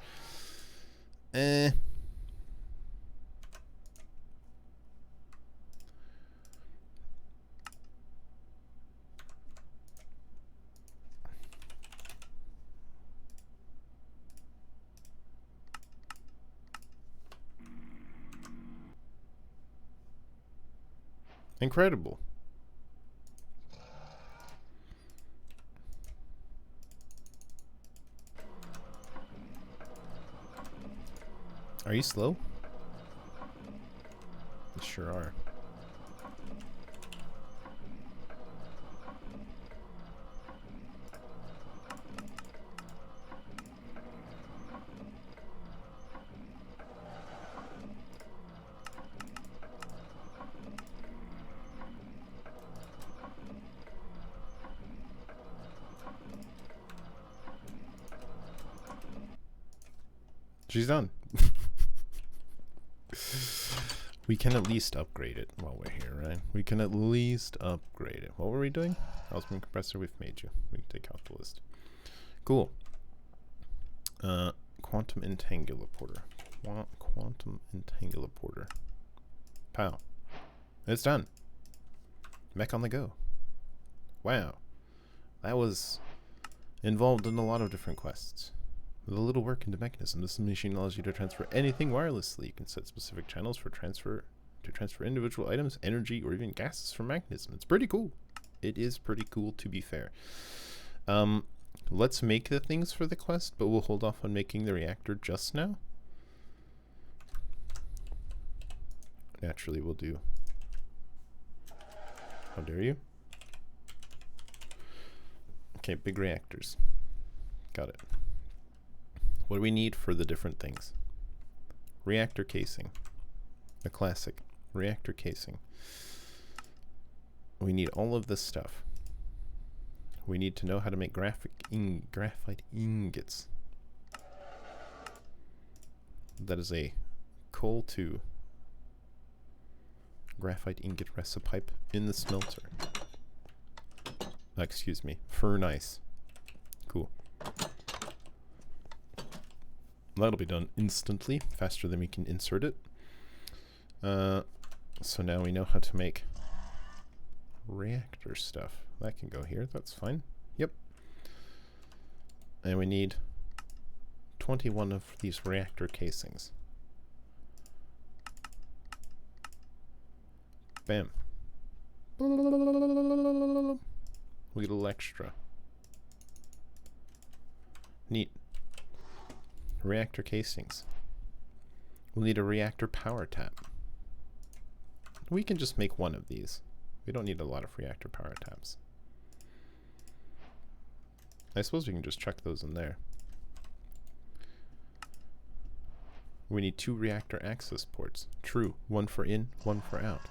Incredible. Are you slow? You sure are. She's done. We can at least upgrade it while we're here, right? We can at least upgrade it. What were we doing? Osmium compressor, we've made you. We can take out the list. Cool. Quantum entangler porter. Quantum entangler porter. Pow. It's done. Mech on the go. Wow. That was involved in a lot of different quests. With a little work into mechanism, this machine allows you to transfer anything wirelessly. You can set specific channels for transfer individual items, energy, or even gases from mechanism. It's pretty cool. It is pretty cool, to be fair. Let's make the things for the quest, but we'll hold off on making the reactor just now. Naturally, we'll do. How dare you? Okay, big reactors. Got it. What do we need for the different things? Reactor casing. A classic. Reactor casing. We need all of this stuff. We need to know how to make graphite ingots. That is a coal to graphite ingot recipe in the smelter. Excuse me. Furnace. Cool. That'll be done instantly, faster than we can insert it. So now we know how to make reactor stuff. That can go here, that's fine. Yep. And we need 21 of these reactor casings. Bam. We get a little extra. Neat. Reactor casings. We'll need a reactor power tap. We can just make one of these. We don't need a lot of reactor power taps. I suppose we can just chuck those in there. We need 2 reactor access ports. True. One for in, one for out.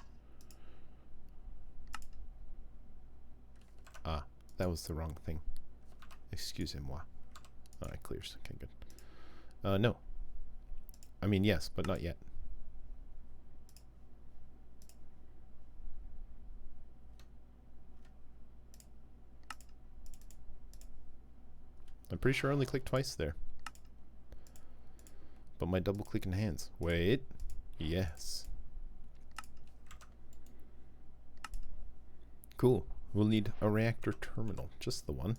Ah, that was the wrong thing. Excusez-moi. Alright, clears. Okay, good. No. I mean, yes, but not yet. I'm pretty sure I only clicked twice there. But my double click enhance. Wait. Yes. Cool. We'll need a reactor terminal. Just the one.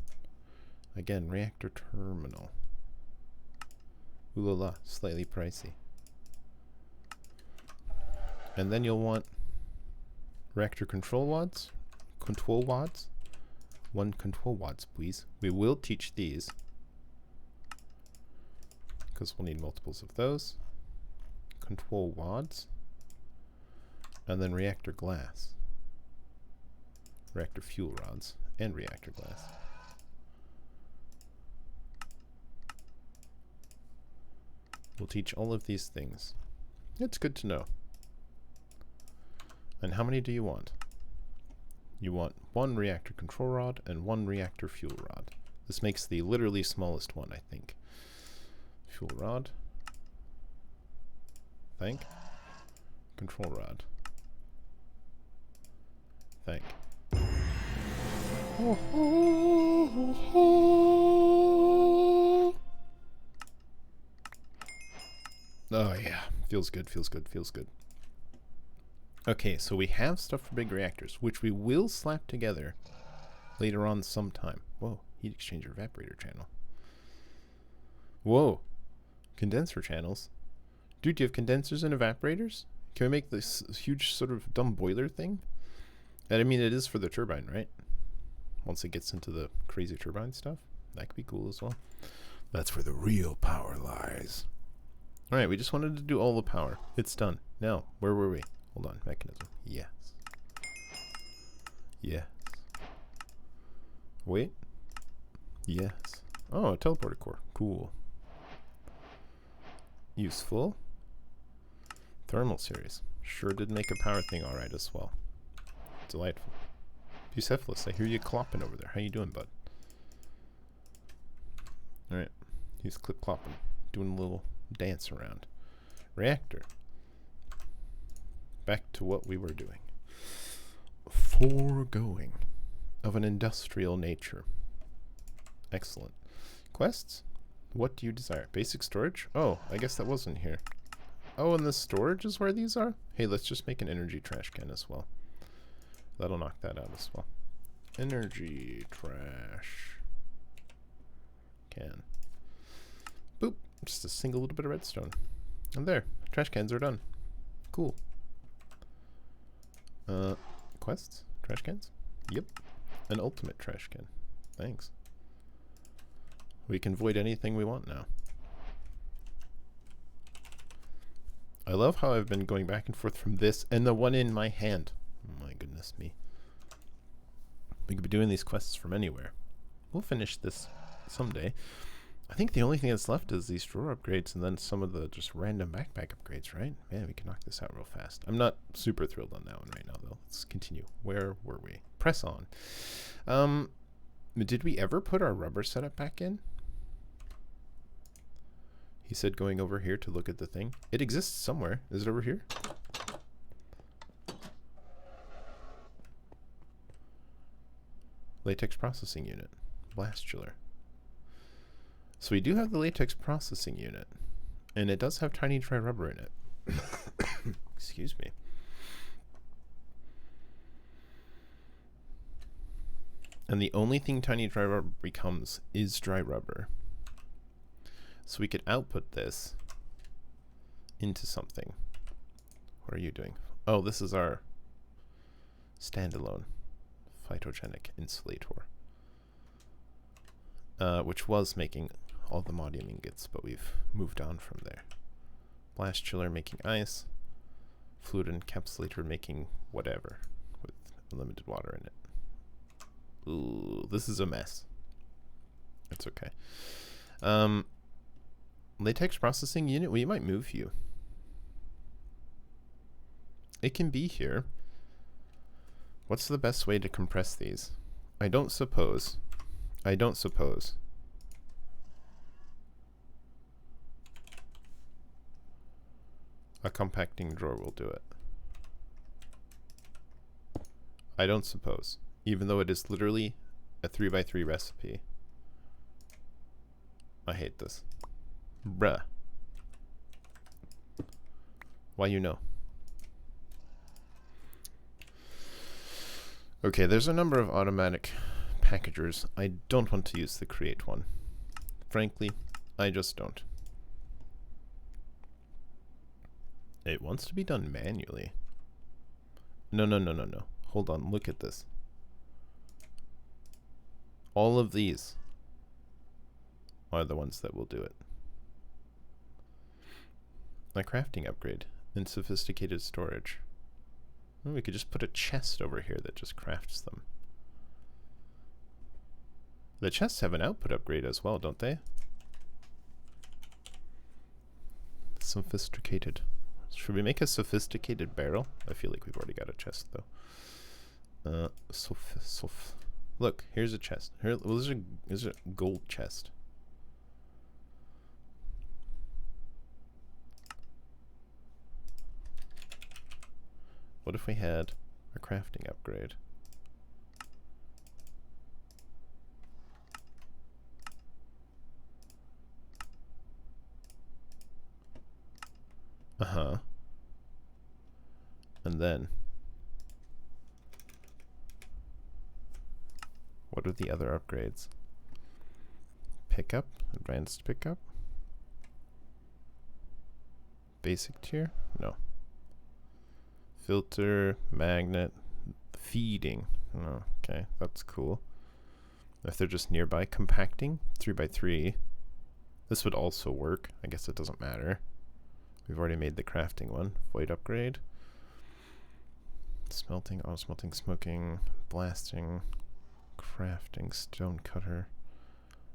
Again, reactor terminal. Ooh la la. Slightly pricey. And then you'll want reactor control wads. Control wads. 1 control wads, please. We will teach these, because we'll need multiples of those. Control wads. And then reactor glass. Reactor fuel rods. And reactor glass. We'll teach all of these things. It's good to know. And how many do you want? You want 1 reactor control rod and 1 reactor fuel rod. This makes the literally smallest one, I think. Fuel rod. Thank. Control rod. Thank. Oh yeah, feels good, feels good, feels good. Okay, so we have stuff for big reactors, which we will slap together later on sometime. Whoa, heat exchanger evaporator channel. Whoa, condenser channels. Dude, do you have condensers and evaporators? Can we make this huge sort of dumb boiler thing? And I mean, it is for the turbine, right? Once it gets into the crazy turbine stuff, that could be cool as well. That's where the real power lies. All right, we just wanted to do all the power. It's done. Now, where were we? Hold on, mechanism. Yes. Yes. Wait. Yes. Oh, a teleporter core. Cool. Useful. Thermal series. Sure did make a power thing alright as well. Delightful. Bucephalus, I hear you clopping over there. How you doing, bud? Alright. He's clip clopping. Doing a little dance around. Reactor. Back to what we were doing. Foregoing of an industrial nature. Excellent. Quests? What do you desire? Basic storage? Oh, I guess that wasn't here. Oh, and the storage is where these are? Hey, let's just make an energy trash can as well. That'll knock that out as well. Energy trash can. Boop. Just a single little bit of redstone. And there. Trash cans are done. Cool. Quests? Trash cans? Yep. An ultimate trash can. Thanks. We can void anything we want now. I love how I've been going back and forth from this and the one in my hand. Oh my goodness me. We could be doing these quests from anywhere. We'll finish this someday. I think the only thing that's left is these drawer upgrades and then some of the just random backpack upgrades, right? Man, we can knock this out real fast. I'm not super thrilled on that one right now, though. Let's continue. Where were we? Press on. Did we ever put our rubber setup back in? He said going over here to look at the thing. It exists somewhere. Is it over here? Latex processing unit. Blast chiller. So we do have the latex processing unit, and it does have tiny dry rubber in it. Excuse me. And the only thing tiny dry rubber becomes is dry rubber. So we could output this into something. What are you doing? Oh, this is our standalone phytogenic insulator, which was making all the modium ingots, but we've moved on from there. Blast chiller making ice. Fluid encapsulator making whatever with unlimited water in it. Ooh, this is a mess. It's okay. Latex processing unit, we might move you. It can be here. What's the best way to compress these? I don't suppose. A compacting drawer will do it. I don't suppose. Even though it is literally a 3x3 recipe. I hate this. Bruh. Why you know? Okay, there's a number of automatic packagers. I don't want to use the create one. Frankly, I just don't. It wants to be done manually. No, no, no, no, no. Hold on, look at this. All of these are the ones that will do it. A crafting upgrade and sophisticated storage. Well, we could just put a chest over here that just crafts them. The chests have an output upgrade as well, don't they? Sophisticated. Should we make a sophisticated barrel? I feel like we've already got a chest though. Look, here's a chest. Here, well, there's a gold chest. What if we had a crafting upgrade? Uh-huh. And then what are the other upgrades? Pickup, advanced pickup, basic tier? No. Filter, magnet, feeding. Oh, okay, that's cool. If they're just nearby, compacting, 3x3. This would also work. I guess it doesn't matter. We've already made the crafting one. Void upgrade. Smelting, auto smelting, smoking, blasting, crafting, stone cutter,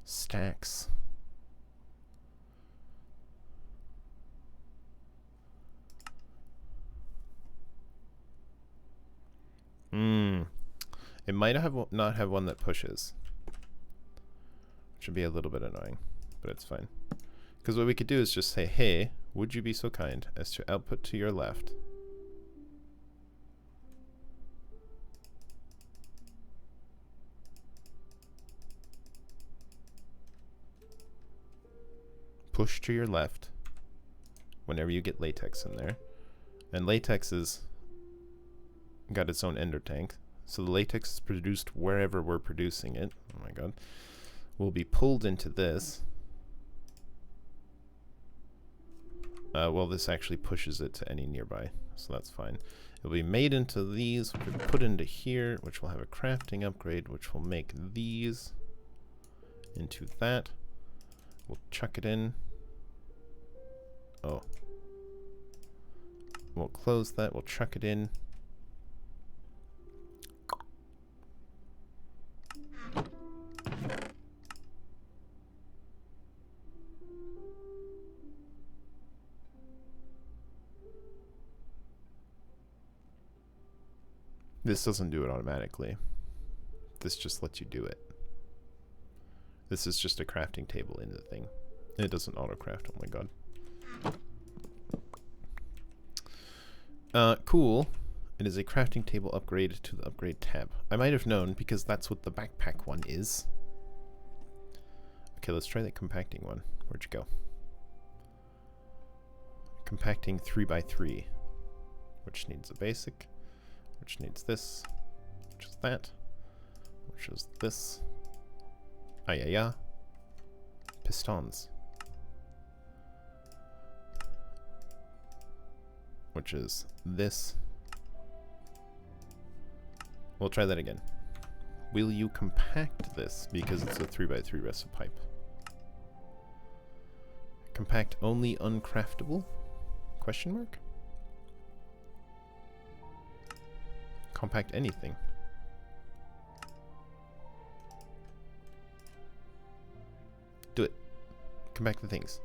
stacks. It might not have one that pushes. Which would be a little bit annoying, but it's fine. Because what we could do is just say, hey, would you be so kind as to output to your left? Push to your left whenever you get latex in there. And latex is got its own ender tank. So the latex is produced wherever we're producing it. Oh my god. Will be pulled into this. Well, this actually pushes it to any nearby, so that's fine. It'll be made into these, which will put into here, which will have a crafting upgrade, which will make these into that. We'll chuck it in. Oh. We'll close that, we'll chuck it in. This doesn't do it automatically. This just lets you do it. This is just a crafting table in the thing. It doesn't auto-craft, oh my god. Cool. It is a crafting table upgrade to the upgrade tab. I might have known because that's what the backpack one is. Okay, let's try that compacting one. Where'd you go? Compacting 3x3, which needs a basic, which needs this, which is that, which is this. Ayaya. Pistons. Which is this. We'll try that again. Will you compact this because it's a 3x3 recipe pipe? Compact only uncraftable? Question mark? Compact anything. Do it. Compact the things.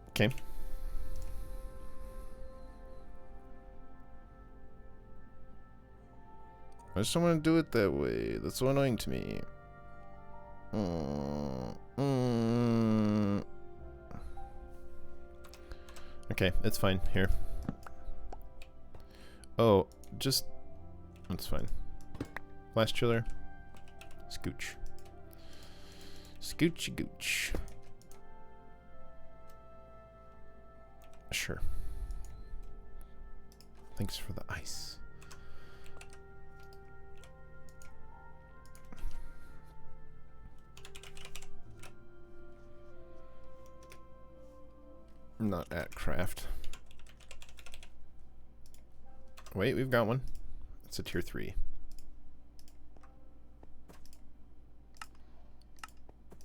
Okay. I just don't want to do it that way. That's so annoying to me. Okay, it's fine. Here. Oh, just... That's fine. Flash chiller. Scooch. Scoochy gooch. Sure. Thanks for the ice. Not at craft. Wait, we've got one. It's a tier 3.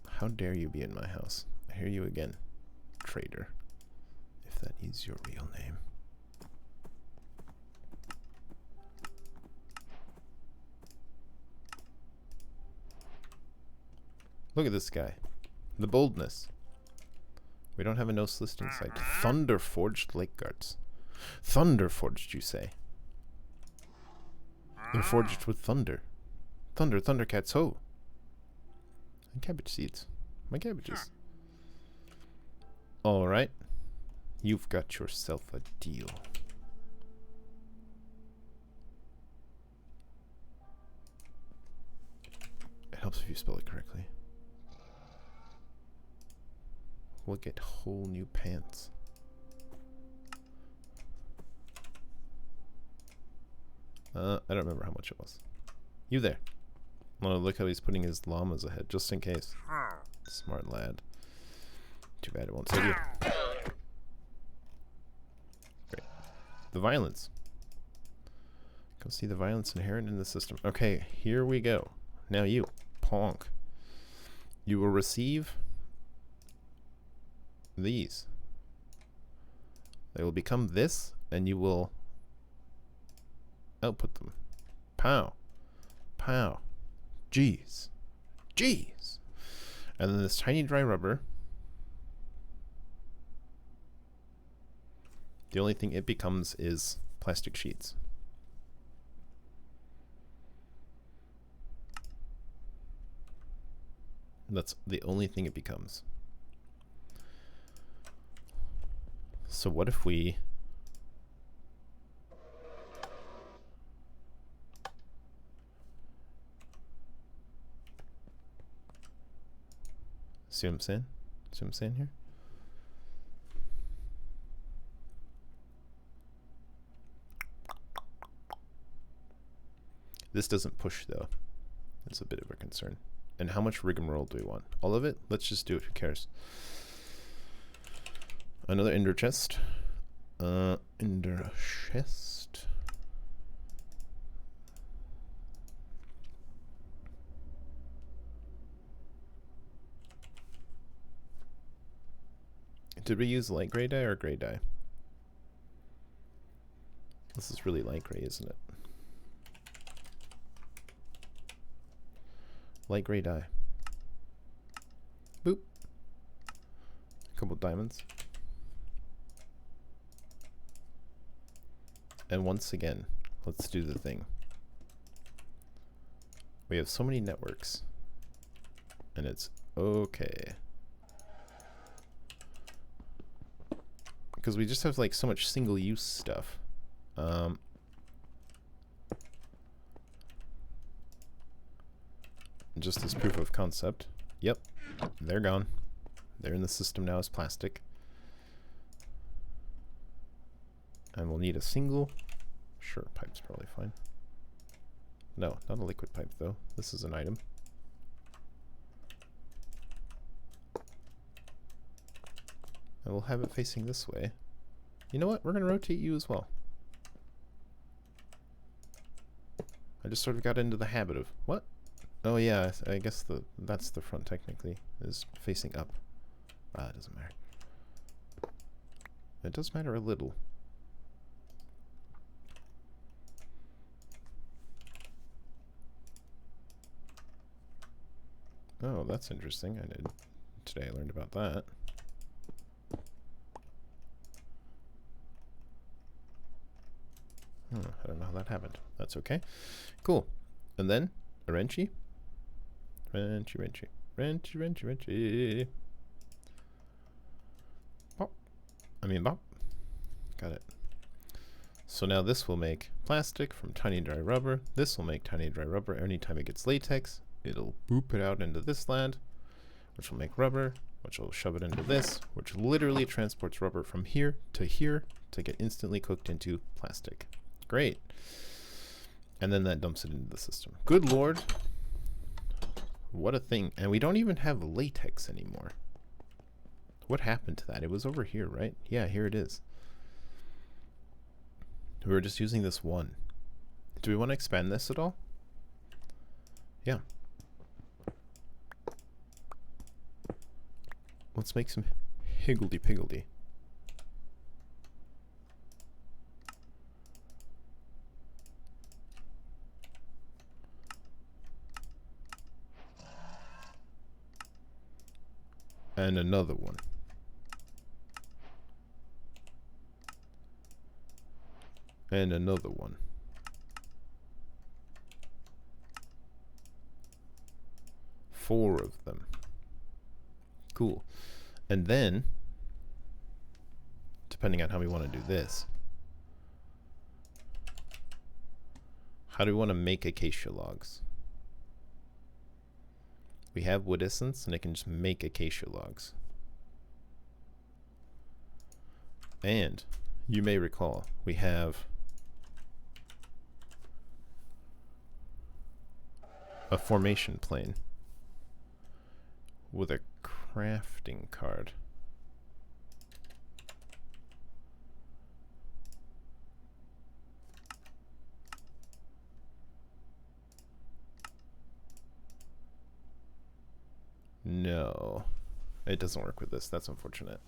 How dare you be in my house? I hear you again, traitor. If that is your real name. Look at this guy. The boldness. We don't have a no listing site. Thunder Forged Lake Guards. Thunder Forged, you say? They're forged with thunder. Thunder, Thundercats, ho! And cabbage seeds. My cabbages. Alright. You've got yourself a deal. It helps if you spell it correctly. We'll get whole new pants. I don't remember how much it was. You there. Oh, look how he's putting his llamas ahead, just in case. Smart lad. Too bad it won't save you. Great. The violence. Go see the violence inherent in the system. Okay, here we go. Now you, Ponk. You will receive these. They will become this, and you will output them. Pow. Pow. Jeez. Jeez. And then this tiny dry rubber. The only thing it becomes is plastic sheets. That's the only thing it becomes. So what if we... See what I'm saying? See what I'm saying here? This doesn't push though. That's a bit of a concern. And how much rigmarole do we want? All of it? Let's just do it. Who cares? Another ender chest. Ender chest. Did we use light gray dye or gray dye? This is really light gray, isn't it? Light gray dye. Boop. A couple diamonds. And once again, let's do the thing. We have so many networks. And it's okay. Because we just have like so much single use stuff. Just as proof of concept. Yep, they're gone. They're in the system now as plastic. And we'll need a single... Sure, pipe's probably fine. No, not a liquid pipe though. This is an item. And we'll have it facing this way. You know what? We're going to rotate you as well. I just sort of got into the habit of... What? Oh yeah, I guess that's the front technically, is facing up. Ah, it doesn't matter. It does matter a little. Oh, that's interesting. Today I learned about that. I don't know how that happened. That's okay. Cool. And then a wrenchy. Wrenchy. Bop. Bop. Got it. So now this will make plastic from tiny dry rubber. This will make tiny dry rubber. Anytime it gets latex, it'll boop it out into this land, which will make rubber, which will shove it into this, which literally transports rubber from here to get instantly cooked into plastic. Great. And then that dumps it into the system. Good Lord. What a thing. And we don't even have latex anymore. What happened to that? It was over here, right? Yeah, here it is. We were just using this one. Do we want to expand this at all? Yeah. Let's make some higgledy-piggledy. And another one. And another one. 4 of them. Cool. And then, depending on how we want to do this, how do we want to make acacia logs? We have wood essence, and I can just make acacia logs. And you may recall, we have a formation plane with a crafting card. No, it doesn't work with this. That's unfortunate.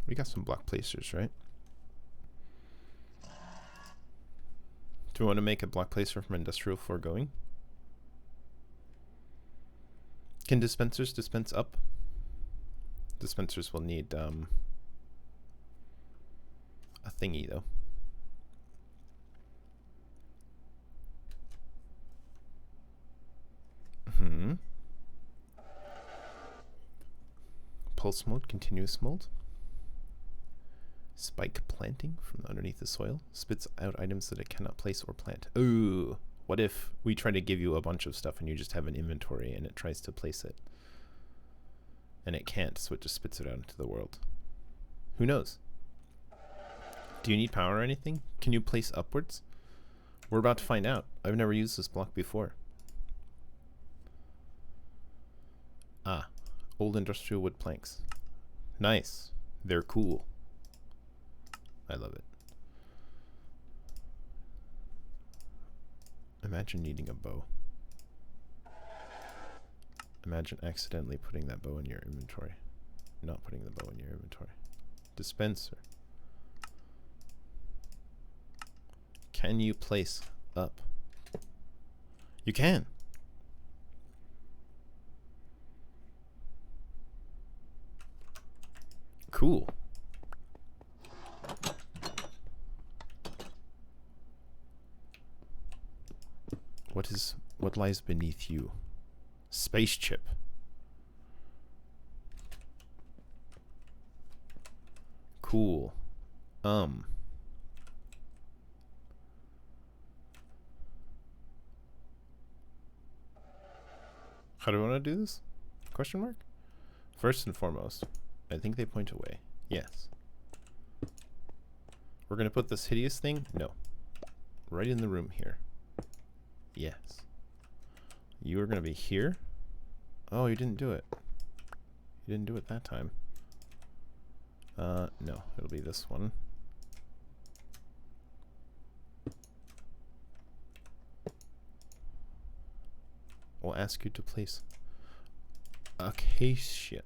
We got some block placers, right? Do we want to make a block placer from Industrial Foregoing? Can dispensers dispense up? Dispensers will need a thingy though. Pulse mode, continuous mode. Spike planting from underneath the soil. Spits out items that it cannot place or plant. Ooh. What if we try to give you a bunch of stuff and you just have an inventory and it tries to place it? And it can't, so it just spits it out into the world. Who knows? Do you need power or anything? Can you place upwards? We're about to find out. I've never used this block before. Ah, old industrial wood planks. Nice. They're cool. I love it. Imagine needing a bow. Imagine accidentally putting that bow in your inventory. Not putting the bow in your inventory. Dispenser. Can you place up? You can. Cool. What lies beneath you? Space chip. Cool. How do I want to do this? Question mark? First and foremost, I think they point away. Yes. We're going to put this hideous thing? No. Right in the room here. Yes. You are going to be here? Oh, you didn't do it. You didn't do it that time. No. It'll be this one. We'll ask you to place acacia.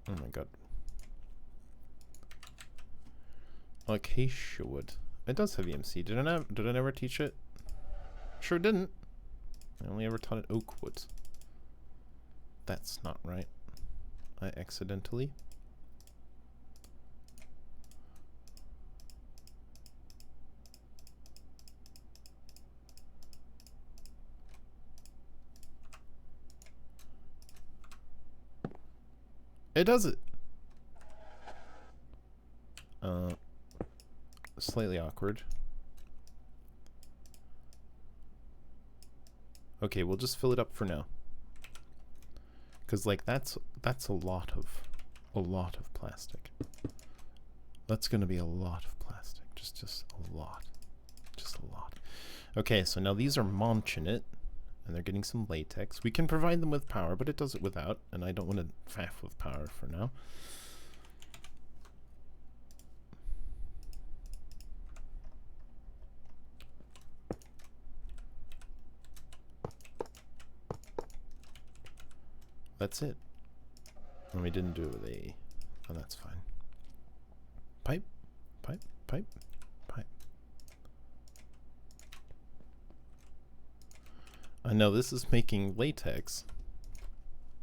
Oh my god. Acacia wood. It does have EMC. Did I never teach it? Sure didn't. I only ever taught it oak wood. That's not right. I accidentally It does it. Slightly awkward. Okay, we'll just fill it up for now. Cause like that's a lot of plastic. That's gonna be a lot of plastic. Just a lot. Just a lot. Okay, so now these are munching it, and they're getting some latex. We can provide them with power, but it does it without, and I don't want to faff with power for now. That's it. And we didn't do it with a... Oh, that's fine. Pipe, pipe, pipe, pipe. I know this is making latex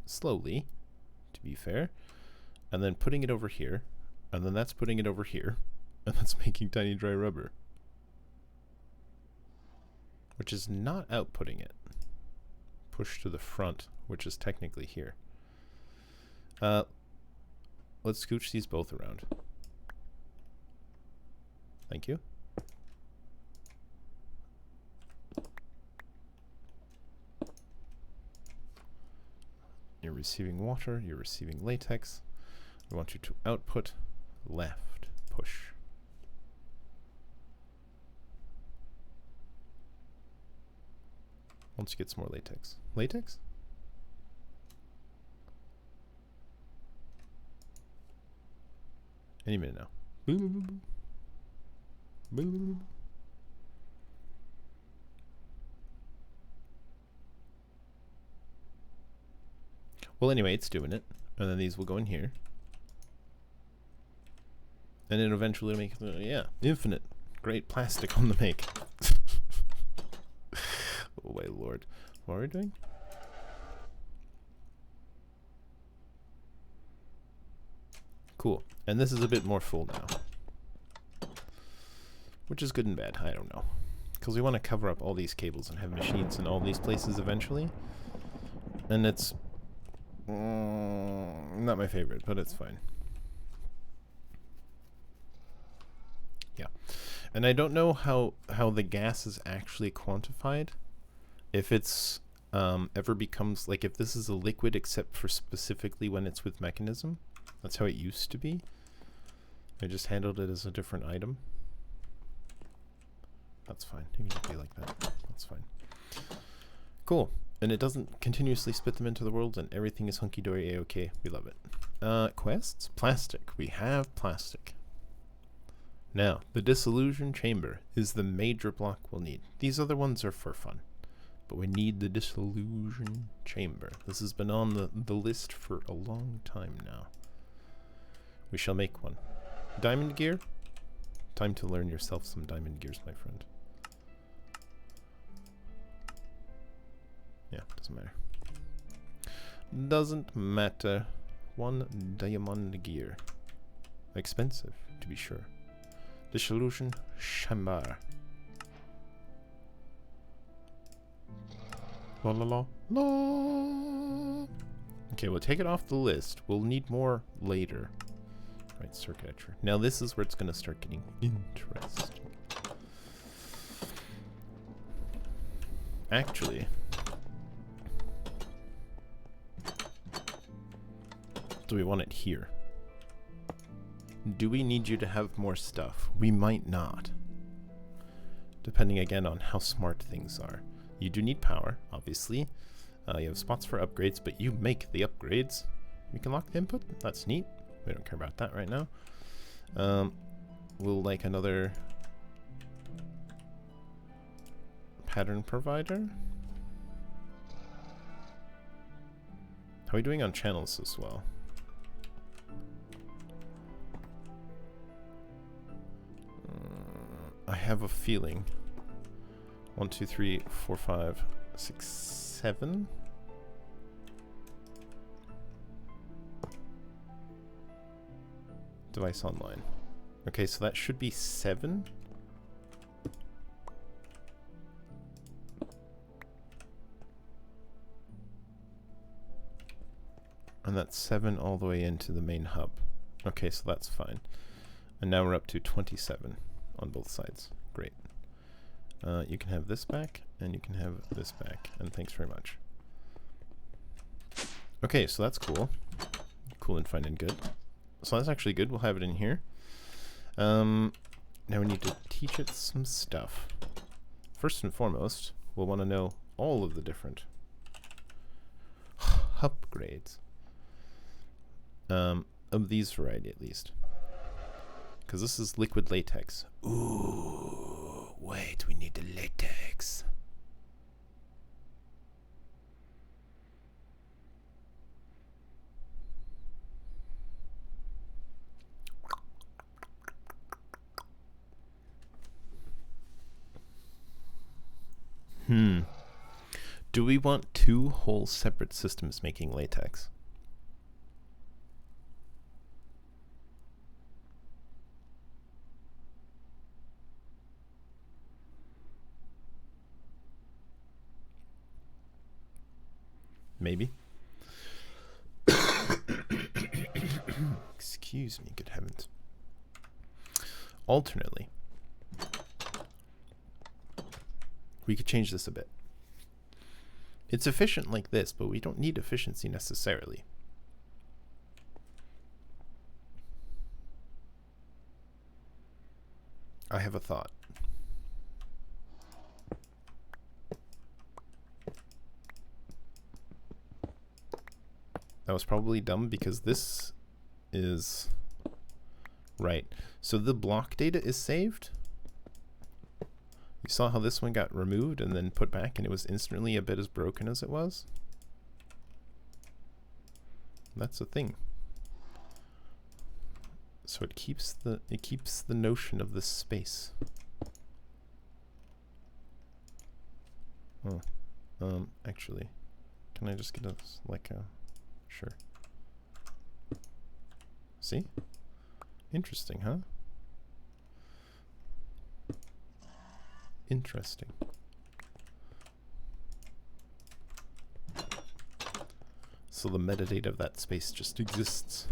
slowly, to be fair, and then putting it over here, and then that's putting it over here, and that's making tiny dry rubber, which is not outputting it. Push to the front, which is technically here. Let's scooch these both around. Thank you. You're receiving water, you're receiving latex. We want you to output left, push. Once you get some more latex. Latex? Any minute now. Well, anyway, it's doing it. And then these will go in here. And then eventually make, yeah, infinite. Great plastic on the make. Oh my lord. What are we doing? Cool. And this is a bit more full now. Which is good and bad. I don't know. Because we want to cover up all these cables and have machines in all these places eventually. And it's not my favorite, but it's fine. Yeah. And I don't know how the gas is actually quantified. If it's ever becomes, like if this is a liquid except for specifically when it's with mechanism. That's how it used to be. I just handled it as a different item. That's fine. You can just be like that. That's fine. Cool. And it doesn't continuously spit them into the world, and everything is hunky-dory A-okay. We love it. Quests? Plastic. We have plastic. Now, the dissolution chamber is the major block we'll need. These other ones are for fun. But we need the dissolution chamber. This has been on the list for a long time now. We shall make one. Diamond gear? Time to learn yourself some diamond gears, my friend. Yeah, doesn't matter. Doesn't matter. One diamond gear. Expensive, to be sure. Dissolution chamber. La la la la. Okay, we'll take it off the list. We'll need more later. Right, circuit etcher. Now this is where it's going to start getting interesting. Actually, do we want it here? Do we need you to have more stuff? We might not. Depending again on how smart things are. You do need power, obviously. You have spots for upgrades, but you make the upgrades. We can lock the input. That's neat. We don't care about that right now. We'll like another pattern provider. How are we doing on channels as well? I have a feeling. 1, 2, 3, 4, 5, 6, 7. Device online. Okay, so that should be 7. And that's 7 all the way into the main hub. Okay, so that's fine. And now we're up to 27 on both sides. Great. You can have this back, and you can have this back. And thanks very much. Okay, so that's cool. Cool and fine and good. So that's actually good. We'll have it in here. Now we need to teach it some stuff. First and foremost, we'll want to know all of the different upgrades. Of these variety, at least. Because this is liquid latex. Ooh, wait, we need the latex. Do we want 2 whole separate systems making latex? Maybe. Excuse me, good heavens. Alternately, we could change this a bit. It's efficient like this, but we don't need efficiency necessarily. I have a thought. That was probably dumb because this is right. So the block data is saved. You saw how this one got removed and then put back and it was instantly a bit as broken as it was. That's a thing. So it keeps the notion of this space. Oh, actually, can I just get a sure. See? Interesting, huh? Interesting. So the metadata of that space just exists.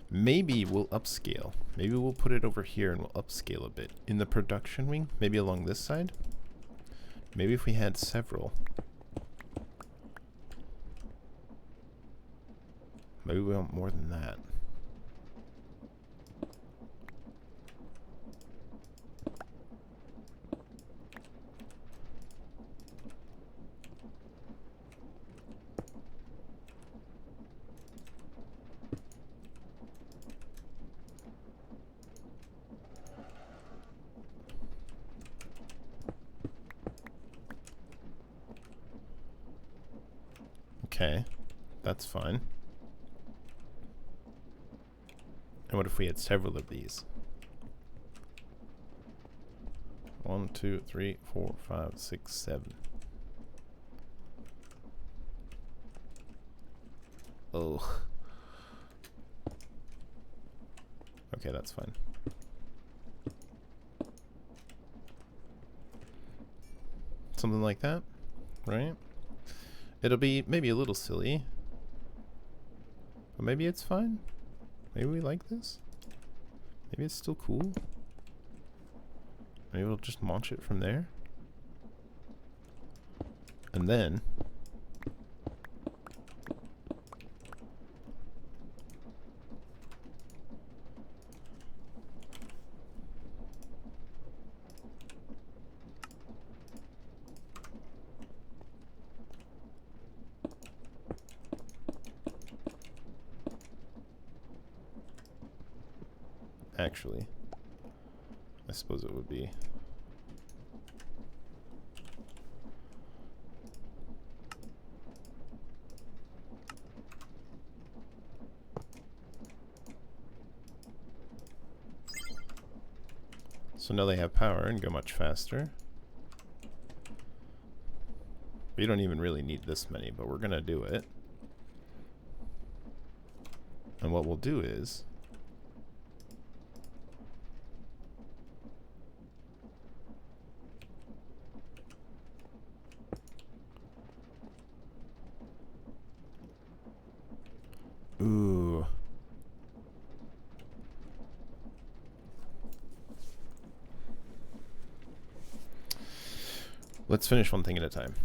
Maybe we'll upscale. Maybe we'll put it over here and we'll upscale a bit. In the production wing, maybe along this side. Maybe if we had several. Maybe we want more than that. Okay, that's fine. And what if we had several of these? 1, 2, 3, 4, 5, 6, 7. Oh. Okay, that's fine. Something like that, right? It'll be maybe a little silly, but maybe it's fine. Maybe we like this. Maybe it's still cool. Maybe we'll just launch it from there. And then actually, I suppose it would be. So now they have power and go much faster. We don't even really need this many, but we're gonna do it. And what we'll do is Let's finish one thing at a time.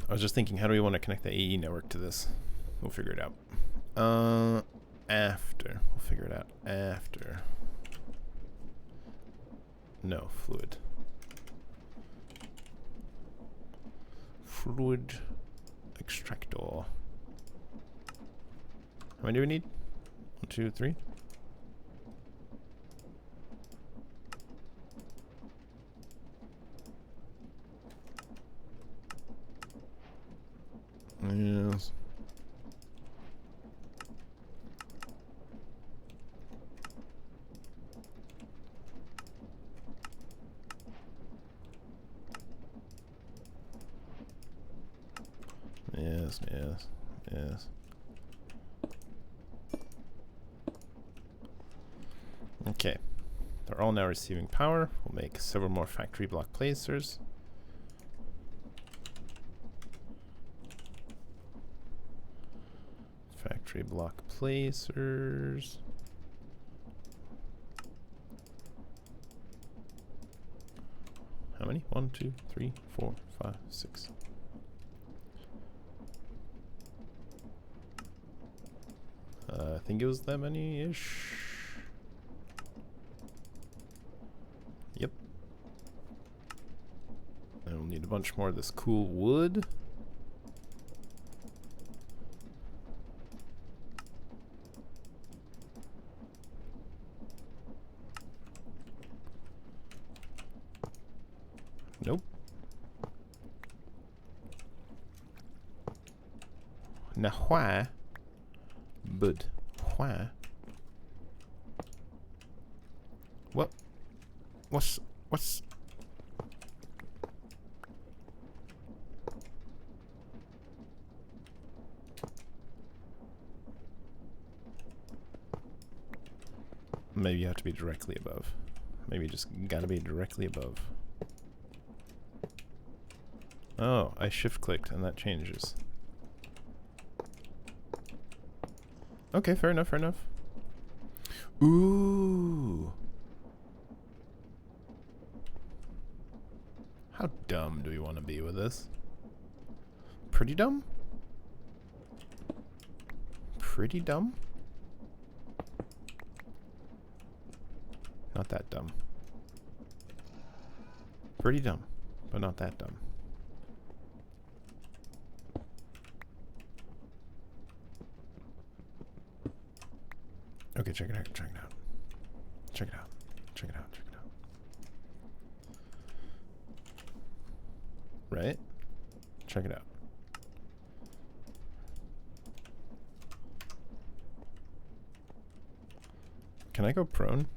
I was just thinking, how do we want to connect the AE network to this? We'll figure it out. After. We'll figure it out after. No, fluid. Fluid extractor. How many do we need? 1, 2, 3. Yes. Yes, yes, yes. Okay. They're all now receiving power. We'll make several more factory block placers. Factory block placers. How many? 1, 2, 3, 4, 5, 6. I think it was that many-ish. Yep. And we'll need a bunch more of this cool wood. Nope. Now why? But why? What? What's? Maybe you have to be directly above. Maybe you just gotta be directly above. Oh, I shift clicked and that changes. Okay, fair enough, fair enough. Ooh. How dumb do we want to be with this? Pretty dumb? Pretty dumb? Not that dumb. Pretty dumb, but not that dumb. Okay, check it out, check it out. Check it out, check it out, check it out. Right? Check it out. Can I go prone?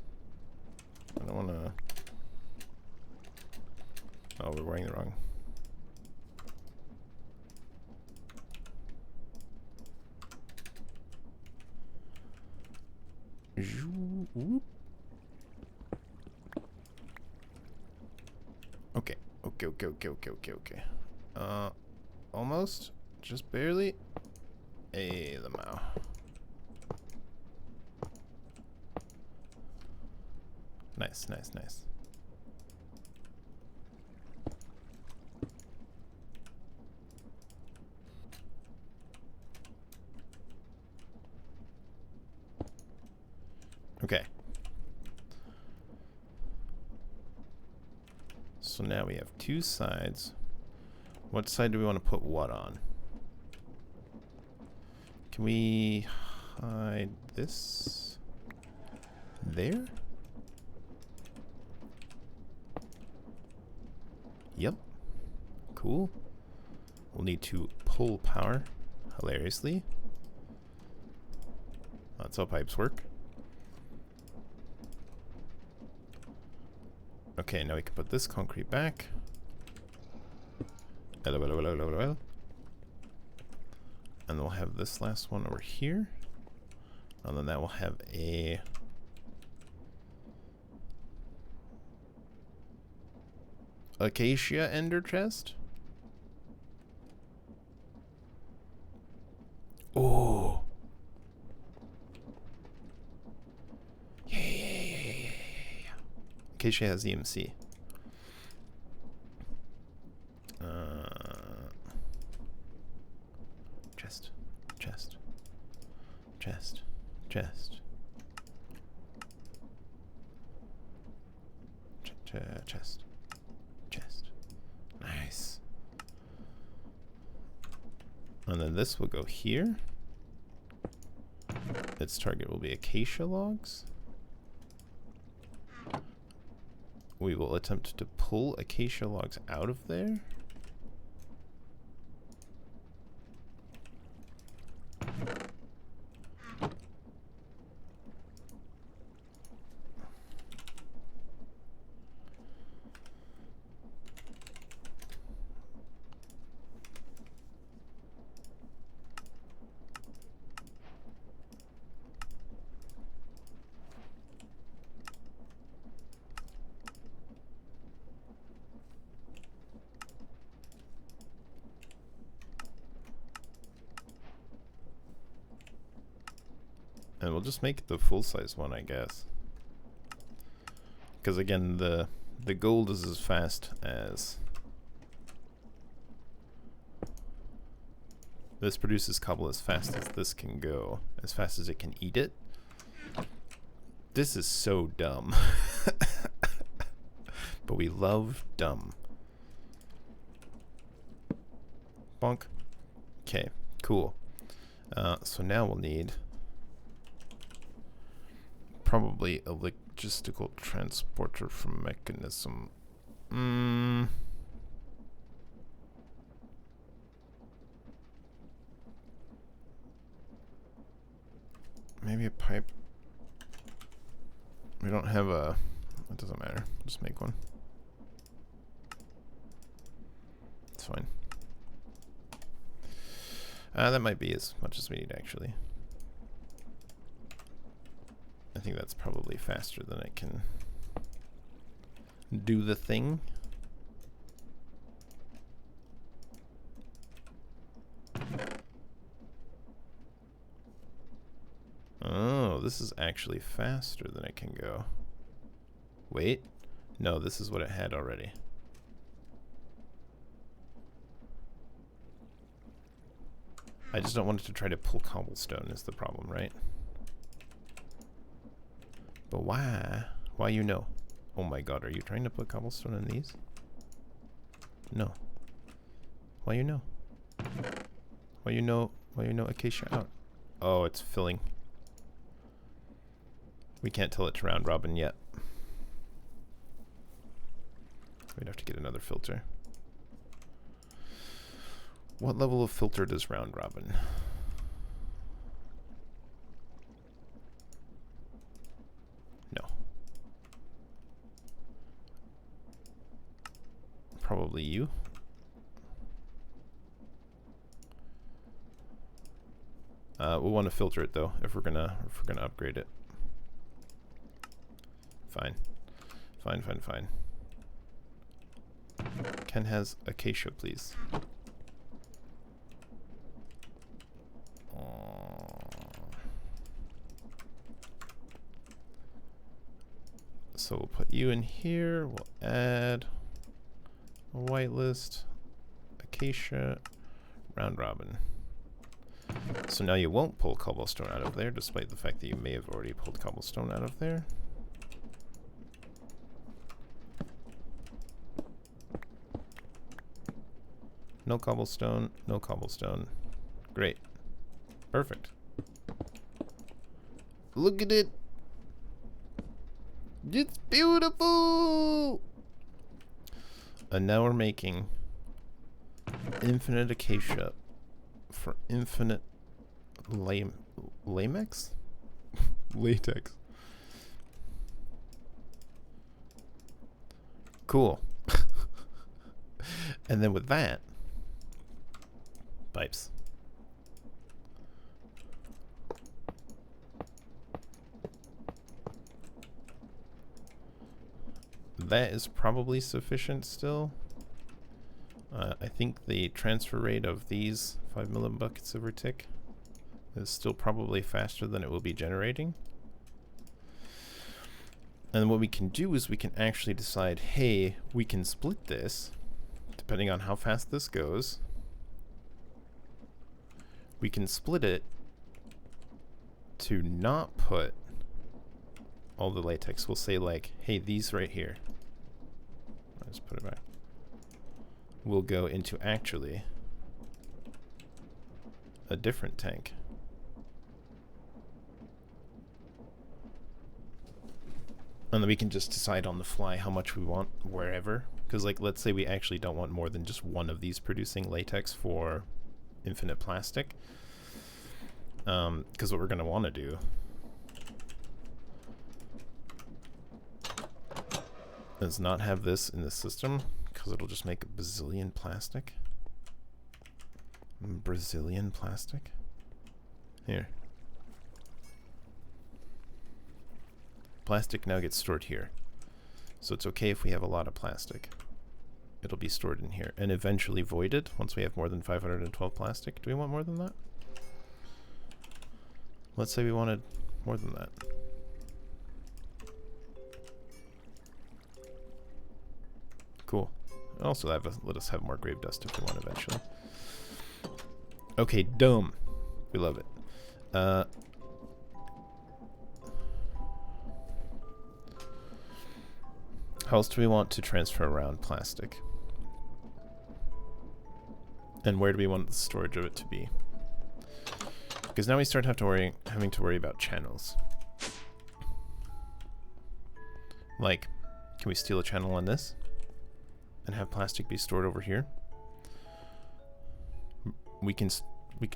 I don't wanna... Oh, we're wearing the wrong... Okay, okay. Almost, just barely. Hey, the mouse. Nice, nice, nice. Okay. So now we have two sides. What side do we want to put what on? Can we hide this there? Yep. Cool. We'll need to pull power, hilariously. That's how pipes work. Okay, now we can put this concrete back. And then we'll have this last one over here. And then that will have a... acacia ender chest. Oh. Yeah. Acacia has EMC. Chest, chest, chest, chest. Chest, chest. Nice. And then this will go here. Its target will be acacia logs. We will attempt to pull acacia logs out of there. And we'll just make it the full-size one, I guess. Because again, the gold is as fast as... This produces cobble as fast as this can go. As fast as it can eat it. This is so dumb. But we love dumb. Bonk. Okay, cool. So now we'll need... probably a logistical transporter from mechanism. Maybe a pipe. We don't have a... It doesn't matter. Just make one. It's fine. That might be as much as we need, actually. I think that's probably faster than it can do the thing. Oh, this is actually faster than it can go. Wait. No, this is what it had already. I just don't want it to try to pull cobblestone is the problem, right? But why? Why you know? Oh my god, are you trying to put cobblestone in these? No. Why you know? Why you know acacia out? Oh, it's filling. We can't tell it to round robin yet. We'd have to get another filter. What level of filter does round robin? No. Probably you. We'll want to filter it though if we're gonna upgrade it. Fine. Fine, fine, fine. Ken has acacia, please. So we'll put you in here. We'll add a whitelist, acacia, round robin. So now you won't pull cobblestone out of there, despite the fact that you may have already pulled cobblestone out of there. No cobblestone, no cobblestone. Great. Perfect. Look at it. It's beautiful. And now we're making infinite acacia for infinite latex? Latex. Cool. And then with that, pipes. That is probably sufficient still. I think the transfer rate of these 5 million buckets over tick is still probably faster than it will be generating. And what we can do is we can actually decide, hey, we can split this depending on how fast this goes, we can split it to not put all the latex. We'll say like, hey, these right here. I'll just put it back. Will go into actually a different tank. And then we can just decide on the fly how much we want wherever. Because like, let's say we actually don't want more than just one of these producing latex for infinite plastic. Because what we're going to want to do is not have this in the system, because it'll just make a bazillion plastic. Brazilian plastic. Here. Plastic now gets stored here. So it's okay if we have a lot of plastic. It'll be stored in here and eventually voided once we have more than 512 plastic. Do we want more than that? Let's say we wanted more than that. Cool. Also, let us have more grave dust if we want eventually. Okay, dome. We love it. How else do we want to transfer around plastic? And where do we want the storage of it to be? Because now we start having to worry about channels. Like, can we steal a channel on this? And have plastic be stored over here? We can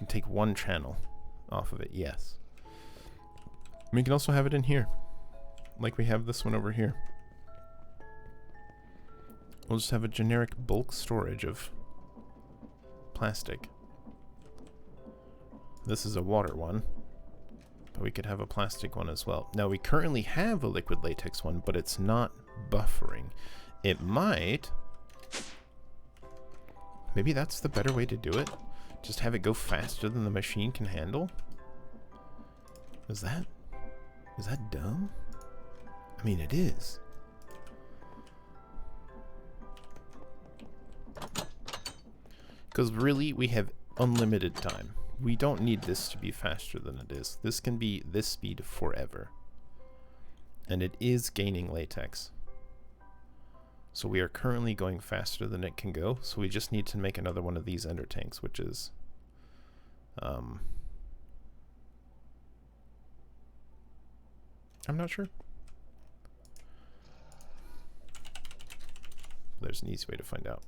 take one channel off of it, yes. We can also have it in here. Like we have this one over here. We'll just have a generic bulk storage of plastic. This is a water one, but we could have a plastic one as well. Now we currently have a liquid latex one, but it's not buffering. It might. Maybe that's the better way to do it. Just have it go faster than the machine can handle. Is that dumb? I mean, it is. Because really, we have unlimited time. We don't need this to be faster than it is. This can be this speed forever. And it is gaining latex. So we are currently going faster than it can go. So we just need to make another one of these ender tanks, which is... I'm not sure. There's an easy way to find out.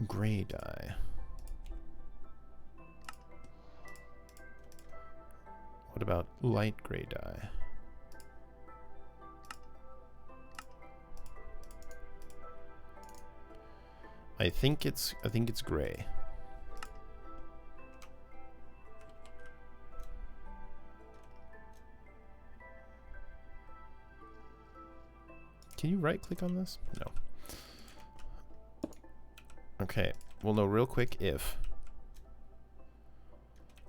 Gray dye. What about light gray dye? I think it's gray. Can you right click on this? No. Okay, we'll know real quick if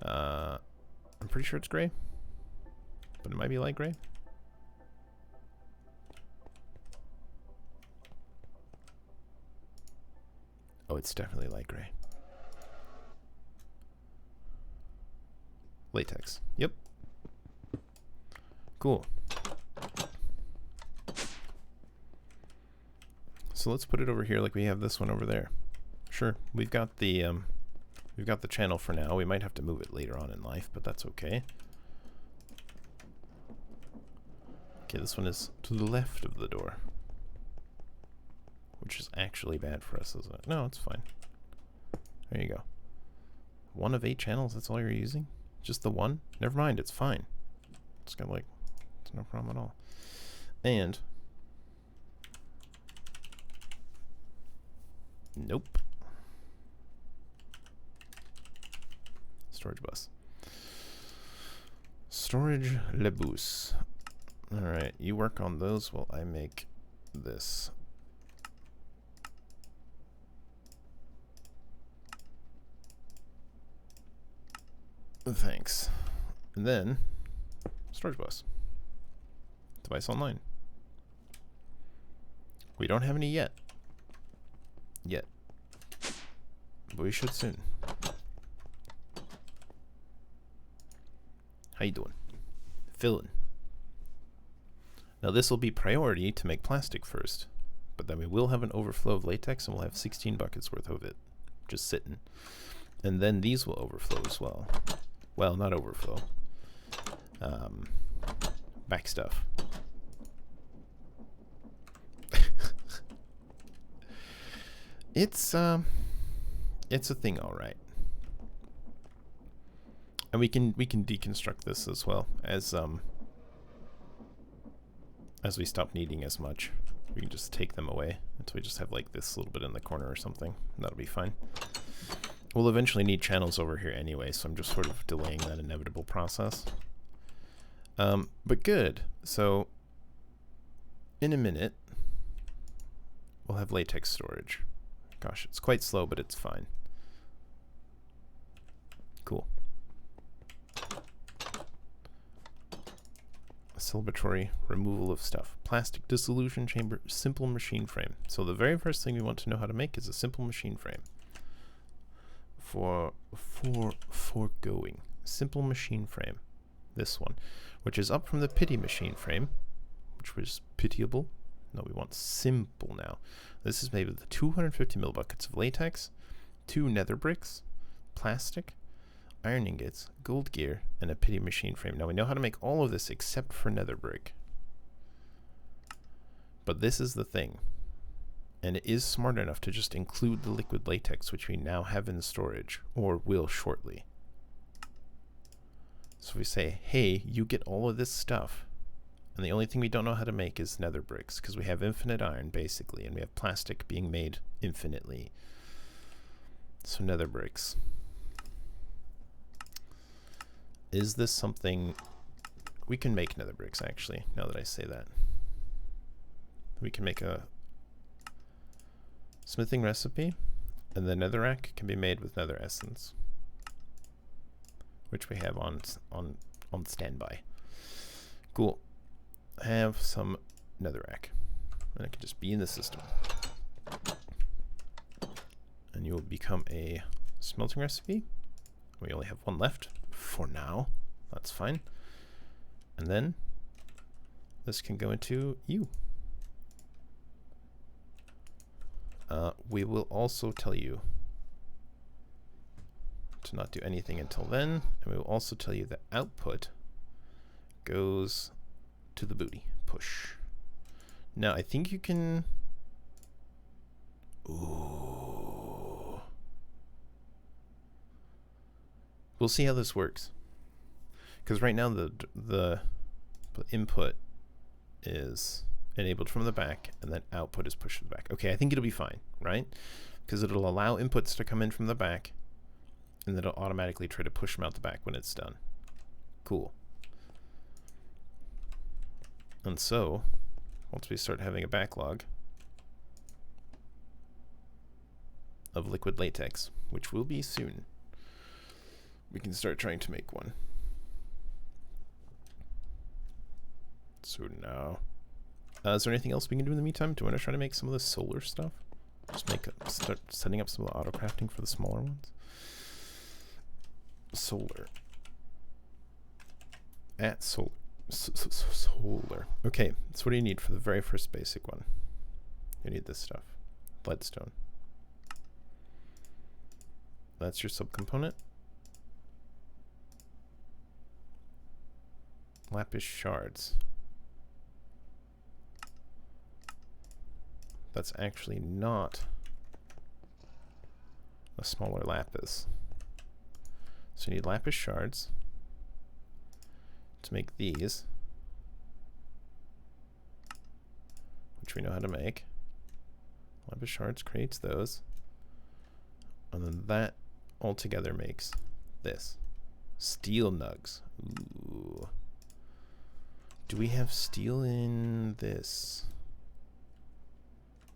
I'm pretty sure it's gray, but it might be light gray. Oh, it's definitely light gray. Latex. Yep. Cool. So let's put it over here like we have this one over there. Sure, we've got the channel for now. We might have to move it later on in life, but that's okay. Okay, this one is to the left of the door, which is actually bad for us, isn't it? No, it's fine. There you go. 1 of 8 channels, that's all you're using? Just the one? Never mind, it's fine. It's got like, it's no problem at all. And nope. Storage bus. Storage le bus. Alright, you work on those while I make this. Thanks. And then, storage bus. Device online. We don't have any yet. But we should soon. How you doing? Filling. Now this will be priority to make plastic first, but then we will have an overflow of latex and we'll have 16 buckets worth of it just sitting. And then these will overflow as well. Well, not overflow. Back stuff. It's a thing, all right. And we can deconstruct this as well as we stop needing as much. We can just take them away until we just have like this little bit in the corner or something. That'll be fine. We'll eventually need channels over here anyway, so I'm just sort of delaying that inevitable process. But good. So in a minute, we'll have latex storage. Gosh, it's quite slow, but it's fine. Cool. Celebratory removal of stuff. Plastic dissolution chamber, simple machine frame. So the very first thing we want to know how to make is a simple machine frame. For foregoing. Simple machine frame. This one. Which is up from the pity machine frame, which was pitiable. No, we want simple now. This is made with 250 mil buckets of latex, 2 nether bricks, plastic, iron ingots, gold gear, and a pity machine frame. Now we know how to make all of this except for nether brick. But this is the thing. And it is smart enough to just include the liquid latex, which we now have in storage, or will shortly. So we say, hey, you get all of this stuff. And the only thing we don't know how to make is nether bricks, because we have infinite iron, basically, and we have plastic being made infinitely. So nether bricks. Is this something... We can make nether bricks, actually, now that I say that. We can make a smithing recipe, and the netherrack can be made with nether essence, which we have on standby. Cool. Have some netherrack, and it can just be in the system. And you will become a smelting recipe. We only have one left for now. That's fine. And then this can go into you. We will also tell you to not do anything until then, and we will also tell you that output goes to the booty. Push. Now I think you can... Ooh. We'll see how this works. Because right now the input is enabled from the back, and then output is pushed to the back. Okay, I think it'll be fine, right? Because it'll allow inputs to come in from the back, and then it'll automatically try to push them out the back when it's done. Cool. And so, once we start having a backlog of liquid latex, which will be soon, we can start trying to make one. So now, is there anything else we can do in the meantime? Do you want to try to make some of the solar stuff? Just start setting up some of the auto crafting for the smaller ones. Solar. At solar. Solar. Okay, so what do you need for the very first basic one? You need this stuff. Leadstone. That's your subcomponent. Lapis shards. That's actually not a smaller lapis. So you need lapis shards to make these, which we know how to make. Lapis shards creates those, and then that altogether makes this. Steel nugs. Ooh. Do we have steel in this?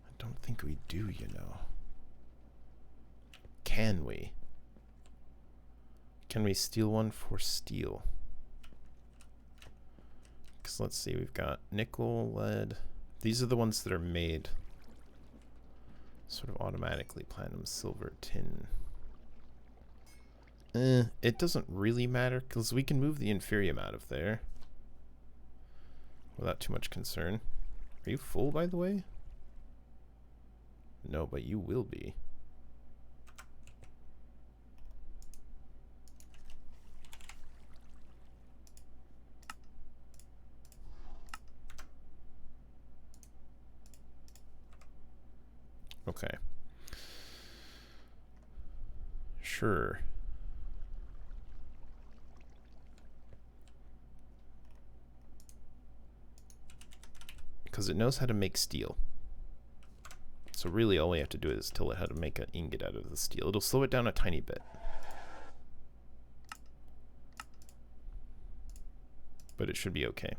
I don't think we do, you know. Can we? Can we steal one for steel? Because let's see, we've got nickel, lead. These are the ones that are made sort of automatically. Platinum, silver, tin. It doesn't really matter because we can move the inferium out of there without too much concern. Are you full, by the way? No, but you will be. Okay. Sure. Because it knows how to make steel. So really all we have to do is tell it how to make an ingot out of the steel. It'll slow it down a tiny bit. But it should be okay.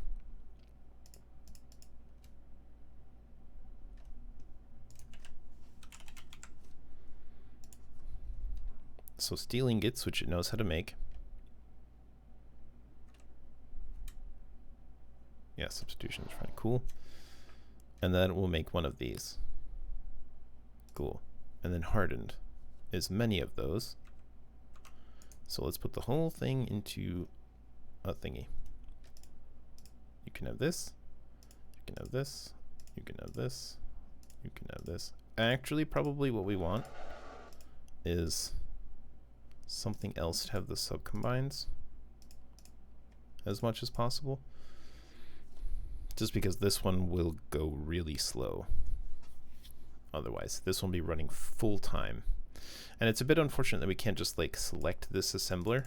So steel ingots, which it knows how to make. Yeah, substitution is fine. Cool. And then we'll make one of these. Cool. And then hardened is many of those. So let's put the whole thing into a thingy. You can have this. You can have this. You can have this. You can have this. Actually, probably what we want is something else to have the subcombines as much as possible. Just because this one will go really slow. Otherwise, this will be running full time. And it's a bit unfortunate that we can't just like select this assembler.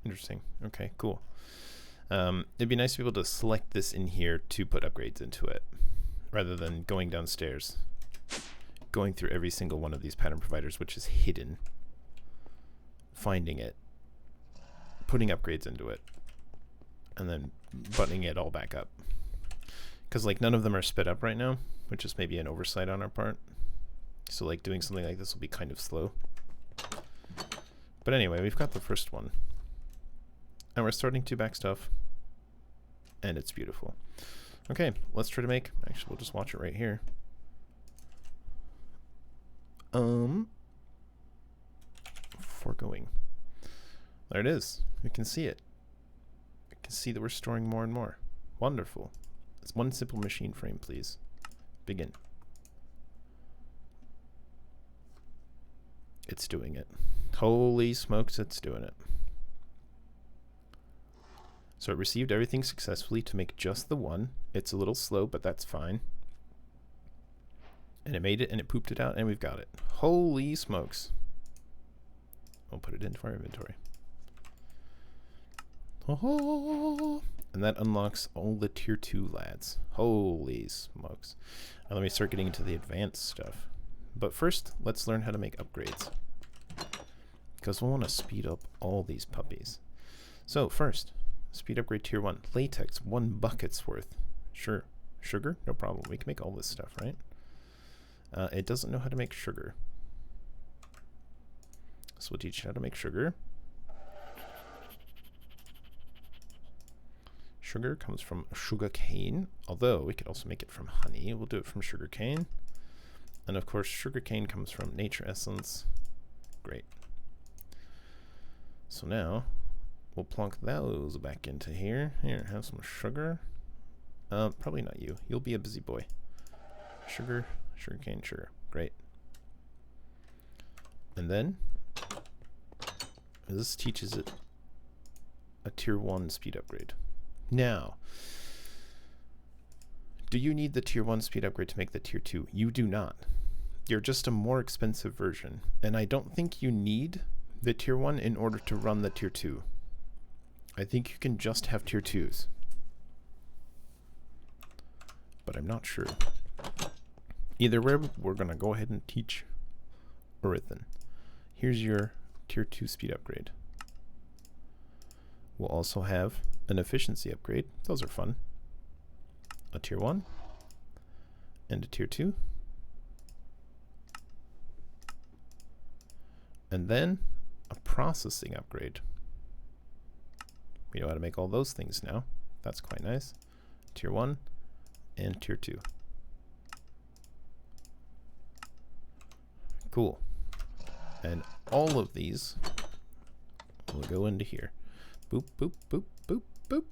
Interesting. Okay, cool. It'd be nice to be able to select this in here to put upgrades into it, rather than going downstairs, going through every single one of these pattern providers, which is hidden, finding it, putting upgrades into it, and then buttoning it all back up. Because like none of them are sped up right now, which is maybe an oversight on our part. So like doing something like this will be kind of slow. But anyway, we've got the first one. And we're starting to back stuff. And it's beautiful. Okay, let's try to make... Actually, we'll just watch it right here. Foregoing. There it is. We can see it. We can see that we're storing more and more. Wonderful. It's one simple machine frame, please. Begin. It's doing it. Holy smokes, it's doing it. So it received everything successfully to make just the one. It's a little slow, but that's fine. And it made it, and it pooped it out, and we've got it. Holy smokes. We'll put it into our inventory. Oh, and that unlocks all the tier 2 lads. Holy smokes. Now let me start getting into the advanced stuff. But first, let's learn how to make upgrades. Because we'll want to speed up all these puppies. So first, speed upgrade tier 1. Latex, 1 bucket's worth. Sure. Sugar? No problem. We can make all this stuff, right? It doesn't know how to make sugar. So we'll teach it how to make sugar. Sugar comes from sugar cane, although we could also make it from honey. We'll do it from sugar cane. And of course, sugar cane comes from nature essence. Great. So now we'll plonk those back into here. Here, have some sugar. Probably not you. You'll be a busy boy. Sugar, sugarcane, sugar. Great. And then this teaches it a tier 1 speed upgrade. Now, do you need the tier 1 speed upgrade to make the tier 2? You do not. You're just a more expensive version. And I don't think you need the tier 1 in order to run the tier 2. I think you can just have tier 2s. But I'm not sure. Either way, we're going to go ahead and teach Erythan. Here's your tier 2 speed upgrade. We'll also have an efficiency upgrade. Those are fun. a tier 1 and a tier 2. And then a processing upgrade. We know how to make all those things now. That's quite nice. Tier 1 and tier 2. Cool. And all of these will go into here. Boop, boop, boop, boop, boop.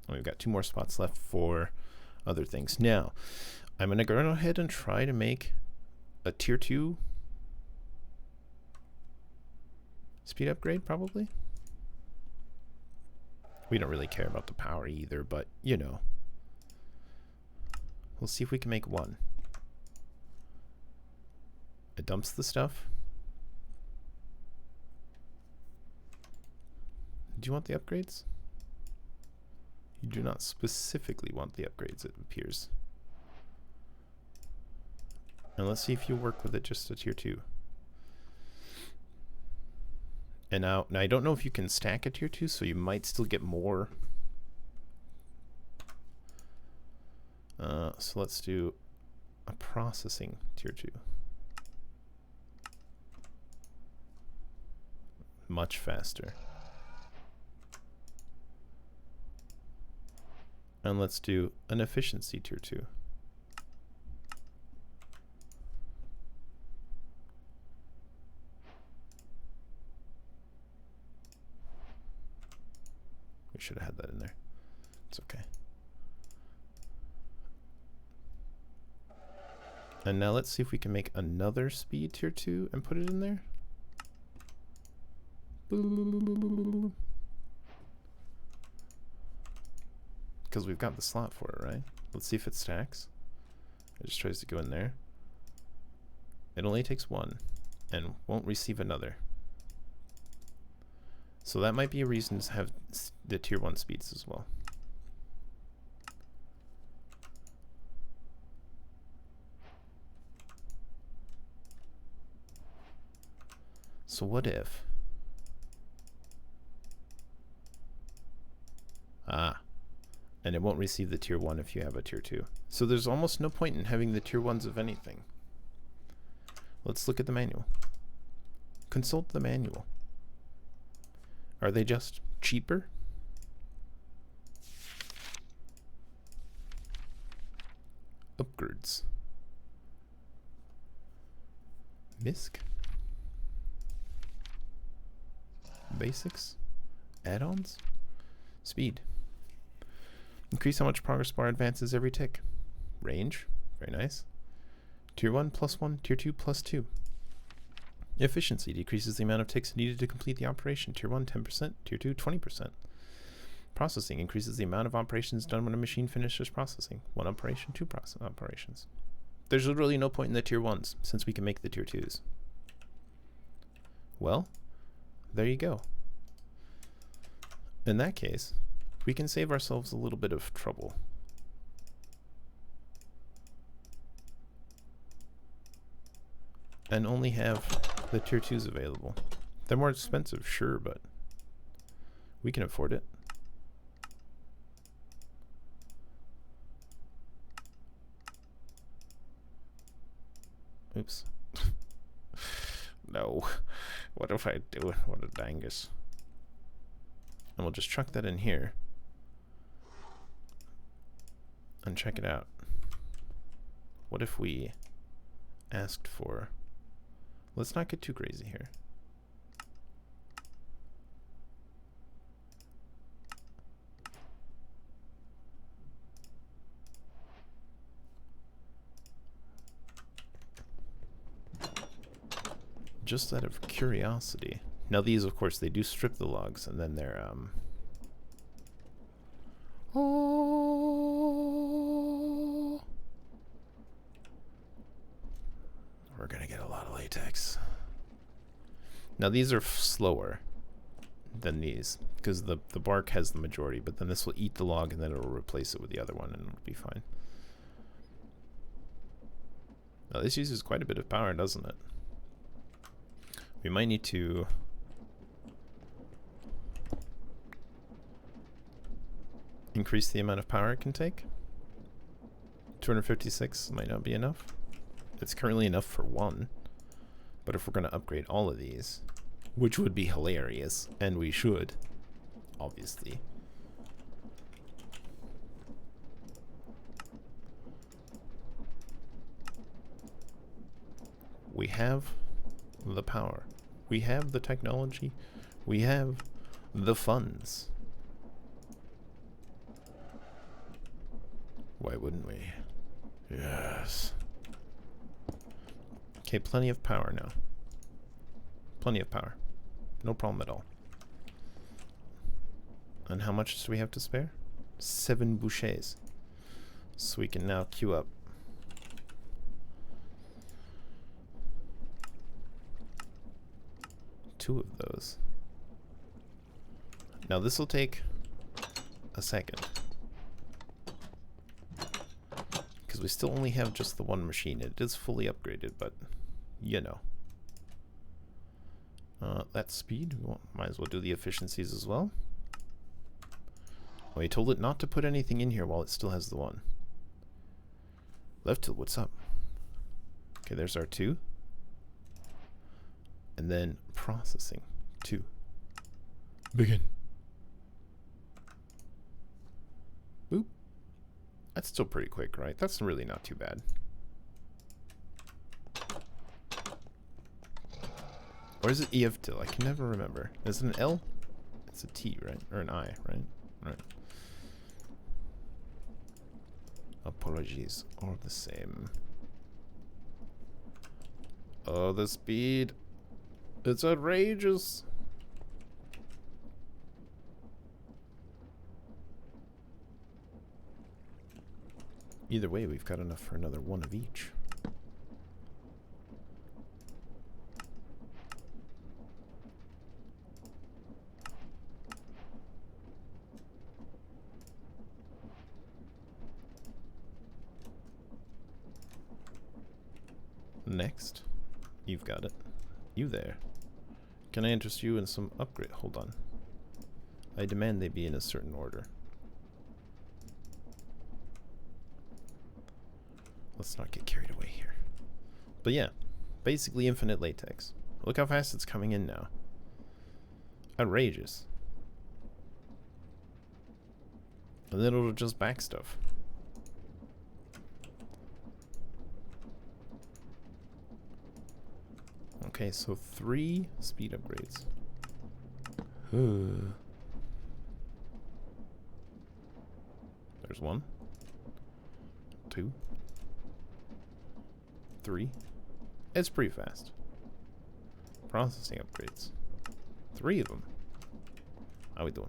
And we've got 2 more spots left for other things. Now, I'm going to go ahead and try to make a tier 2 speed upgrade, probably. We don't really care about the power either, but, you know. We'll see if we can make one. It dumps the stuff. Do you want the upgrades? You do not specifically want the upgrades, it appears. And let's see if you work with it just a tier 2. And now I don't know if you can stack a tier 2, so you might still get more. So let's do a processing tier 2. Much faster. And let's do an efficiency tier 2. We should have had that in there. It's okay. And now let's see if we can make another speed tier 2 and put it in there. Because we've got the slot for it, right? Let's see if it stacks. It just tries to go in there. It only takes 1 and won't receive another. So that might be a reason to have the tier 1 speeds as well. So what if? And it won't receive the tier 1 if you have a tier 2. So there's almost no point in having the tier 1s of anything. Let's look at the manual. Consult the manual. Are they just cheaper? Upgrades. MISC. Basics. Add-ons. Speed. Increase how much progress bar advances every tick. Range. Very nice. Tier 1 plus 1. Tier 2 plus 2. Efficiency decreases the amount of ticks needed to complete the operation. Tier 1, 10%. Tier 2, 20%. Processing increases the amount of operations done when a machine finishes processing. 1 operation, 2 operations. There's literally no point in the tier 1s, since we can make the tier 2s. Well, there you go. In that case, we can save ourselves a little bit of trouble. And only have the tier 2s available. They're more expensive, sure, but we can afford it. Oops. No. What if I do it? What a dangus. And we'll just chuck that in here. And check it out. What if we asked for... Let's not get too crazy here. Just out of curiosity. Now these, of course, they do strip the logs, and then they're oh, we're gonna get a lot of latex. Now these are slower than these because the bark has the majority, but then this will eat the log and then it'll replace it with the other one and it'll be fine. Now this uses quite a bit of power, doesn't it? We might need to increase the amount of power it can take. 256 might not be enough. It's currently enough for one. But if we're going to upgrade all of these, which would be hilarious, and we should, obviously. We have the power. We have the technology. We have the funds. Why wouldn't we? Yes. Okay, plenty of power now. Plenty of power. No problem at all. And how much do we have to spare? 7 bouchers. So we can now queue up. Two of those. Now this will take a second. Because we still only have just the one machine. It is fully upgraded, but you know. That speed, well, might as well do the efficiencies as well. Oh, he told it not to put anything in here while it still has the one. Left tilt, what's up? Okay, there's our 2. And then processing 2. Begin. Boop. That's still pretty quick, right? That's really not too bad. Or is it EF till? I can never remember. Is it an L? It's a T, right? Or an I, right? Right. Apologies. All the same. Oh, the speed. It's outrageous. Either way, we've got enough for another one of each. Next, you've got it. You there. Can I interest you in some upgrade? Hold on. I demand they be in a certain order. Let's not get carried away here. But yeah, basically infinite latex. Look how fast it's coming in now. Outrageous. And then it'll just back stuff. Okay, so 3 speed upgrades. There's 1, 2, 3. It's pretty fast. Processing upgrades. 3 of them. How we doing?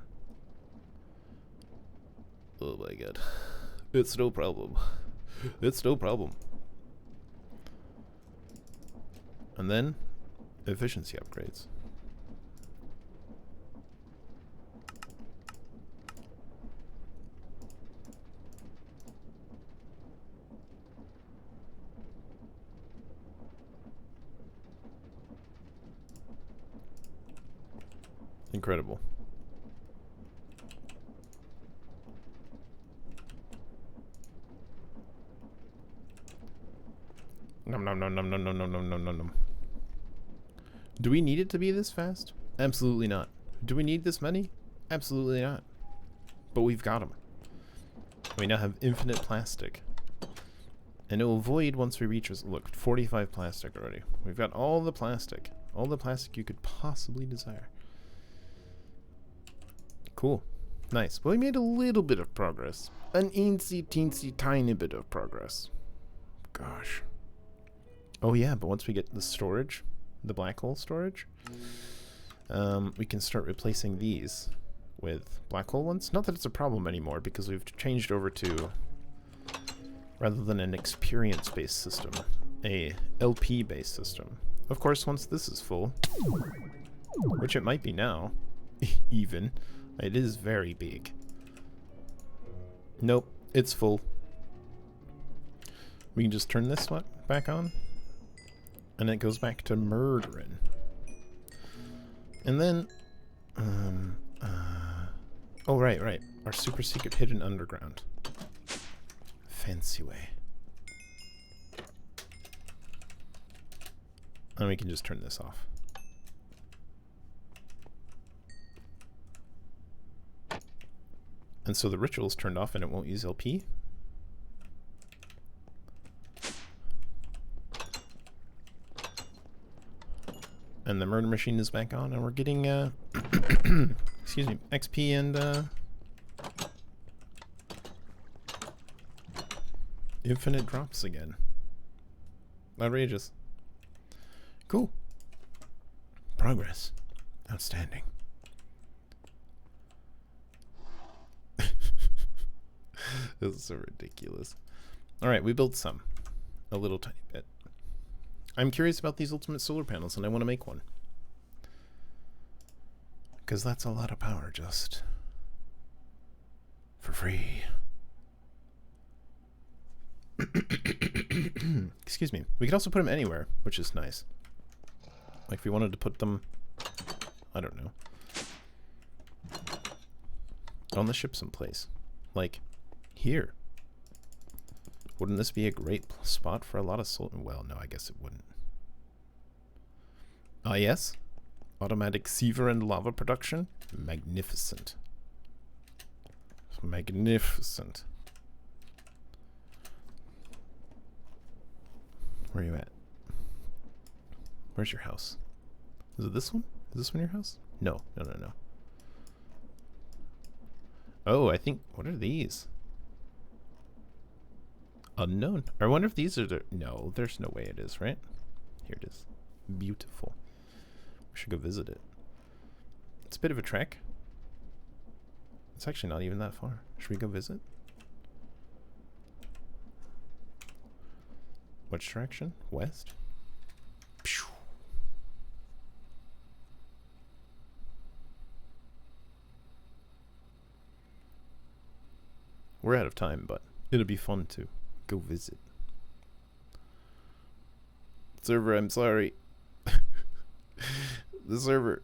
Oh my god. It's no problem. It's no problem. And then efficiency upgrades. Incredible. Nom nom nom nom nom nom nom nom nom nom nom. Do we need it to be this fast? Absolutely not. Do we need this many? Absolutely not. But we've got them. We now have infinite plastic. And it will void once we reach us. Look, 45 plastic already. We've got all the plastic. All the plastic you could possibly desire. Cool. Nice. Well, we made a little bit of progress. An eensy teensy tiny bit of progress. Gosh. Oh yeah, but once we get the storage, the black hole storage, we can start replacing these with black hole ones. Not that it's a problem anymore, because we've changed over to, rather than an experience-based system, a LP-based system. Of course, once this is full, which it might be now, even, it is very big. Nope, it's full. We can just turn this one back on, and it goes back to murdering. And then, Oh, right, right. Our super secret hidden underground. Fancy way. And we can just turn this off. And so the ritual's turned off and it won't use LP. And the murder machine is back on and we're getting, excuse me, XP and, infinite drops again. Outrageous. Cool. Progress. Outstanding. This is so ridiculous. Alright, we built some. A little tiny bit. I'm curious about these ultimate solar panels and I want to make one. Because that's a lot of power just for free. Excuse me. We could also put them anywhere, which is nice. Like if we wanted to put them, I don't know, on the ship someplace. Like here. Wouldn't this be a great spot for a lot of solar? Well, no, I guess it wouldn't. Ah, yes. Automatic seaver and lava production. Magnificent. Magnificent. Where are you at? Where's your house? Is it this one? Is this one your house? No, no, no, no. Oh, I think, what are these? Unknown. I wonder if these are the, no, there's no way it is, right? Here it is. Beautiful. We should go visit it. It's a bit of a trek. It's actually not even that far. Should we go visit? Which direction? West? Pew. We're out of time, but it'll be fun to go visit. Server, I'm sorry. The server.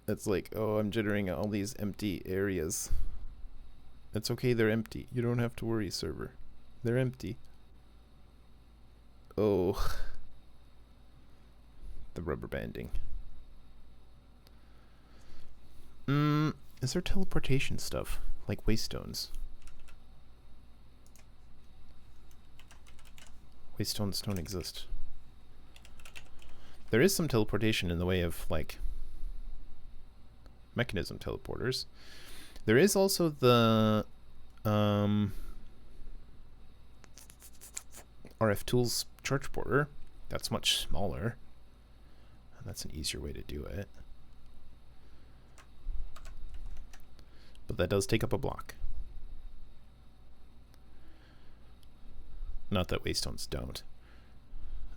It's like, oh, I'm jittering all these empty areas. It's okay, they're empty. You don't have to worry, server. They're empty. Oh. The rubber banding. Is there teleportation stuff? Like waystones? Waystones don't exist. There is some teleportation in the way of, like, mechanism teleporters. There is also the RF Tools charge porter. That's much smaller. And that's an easier way to do it. But that does take up a block. Not that waystones don't.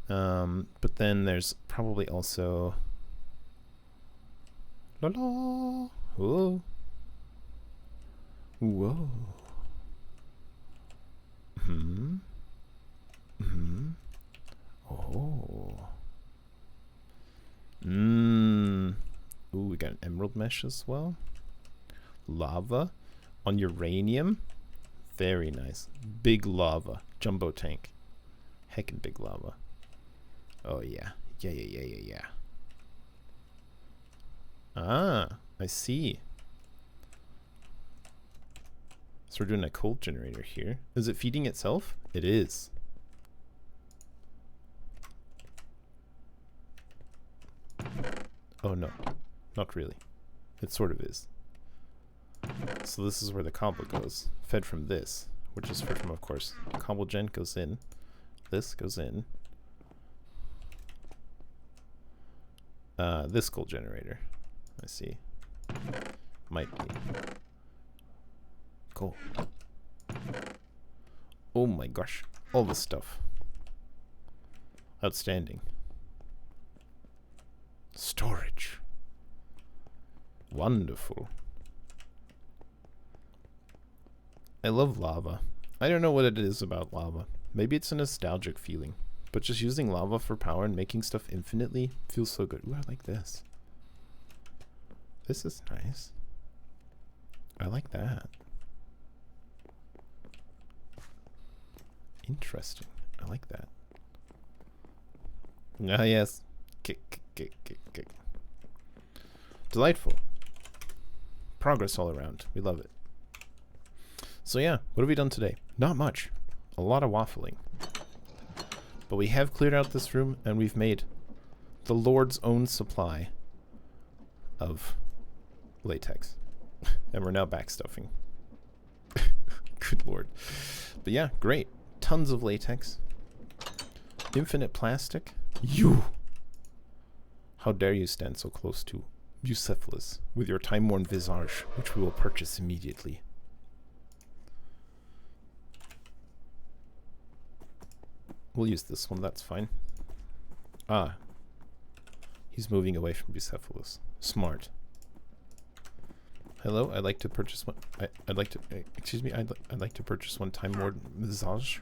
But then there's probably also... La la! Whoa! Whoa! Hmm? Hmm? Oh! Ooh, we got an emerald mesh as well. Lava on uranium. Very nice. Big lava. Jumbo tank. Heckin' big lava. Oh yeah. Yeah, yeah, yeah, yeah, yeah. Ah, I see. So we're doing a cold generator here. Is it feeding itself? It is. Oh no, not really. It sort of is. So this is where the cobble goes. Fed from this, which is fed from, of course, cobble gen goes in. This goes in. This coal generator. I see. Might be. Cool. Oh my gosh. All this stuff. Outstanding. Storage. Wonderful. I love lava. I don't know what it is about lava. Maybe it's a nostalgic feeling. But just using lava for power and making stuff infinitely feels so good. Ooh, I like this. This is nice. I like that. Interesting. I like that. Ah, yes. Kick, kick, kick, kick. Delightful. Progress all around. We love it. So yeah, what have we done today? Not much. A lot of waffling. But we have cleared out this room, and we've made the Lord's own supply of latex. And we're now backstuffing. Good Lord. But yeah, great. Tons of latex. Infinite plastic. You! How dare you stand so close to Bucephalus with your time-worn visage, which we will purchase immediately. We'll use this one, that's fine. Ah. He's moving away from Bucephalus. Smart. Hello, I'd like to purchase one. I'd like to. Excuse me, I'd like to purchase one time-worn visage.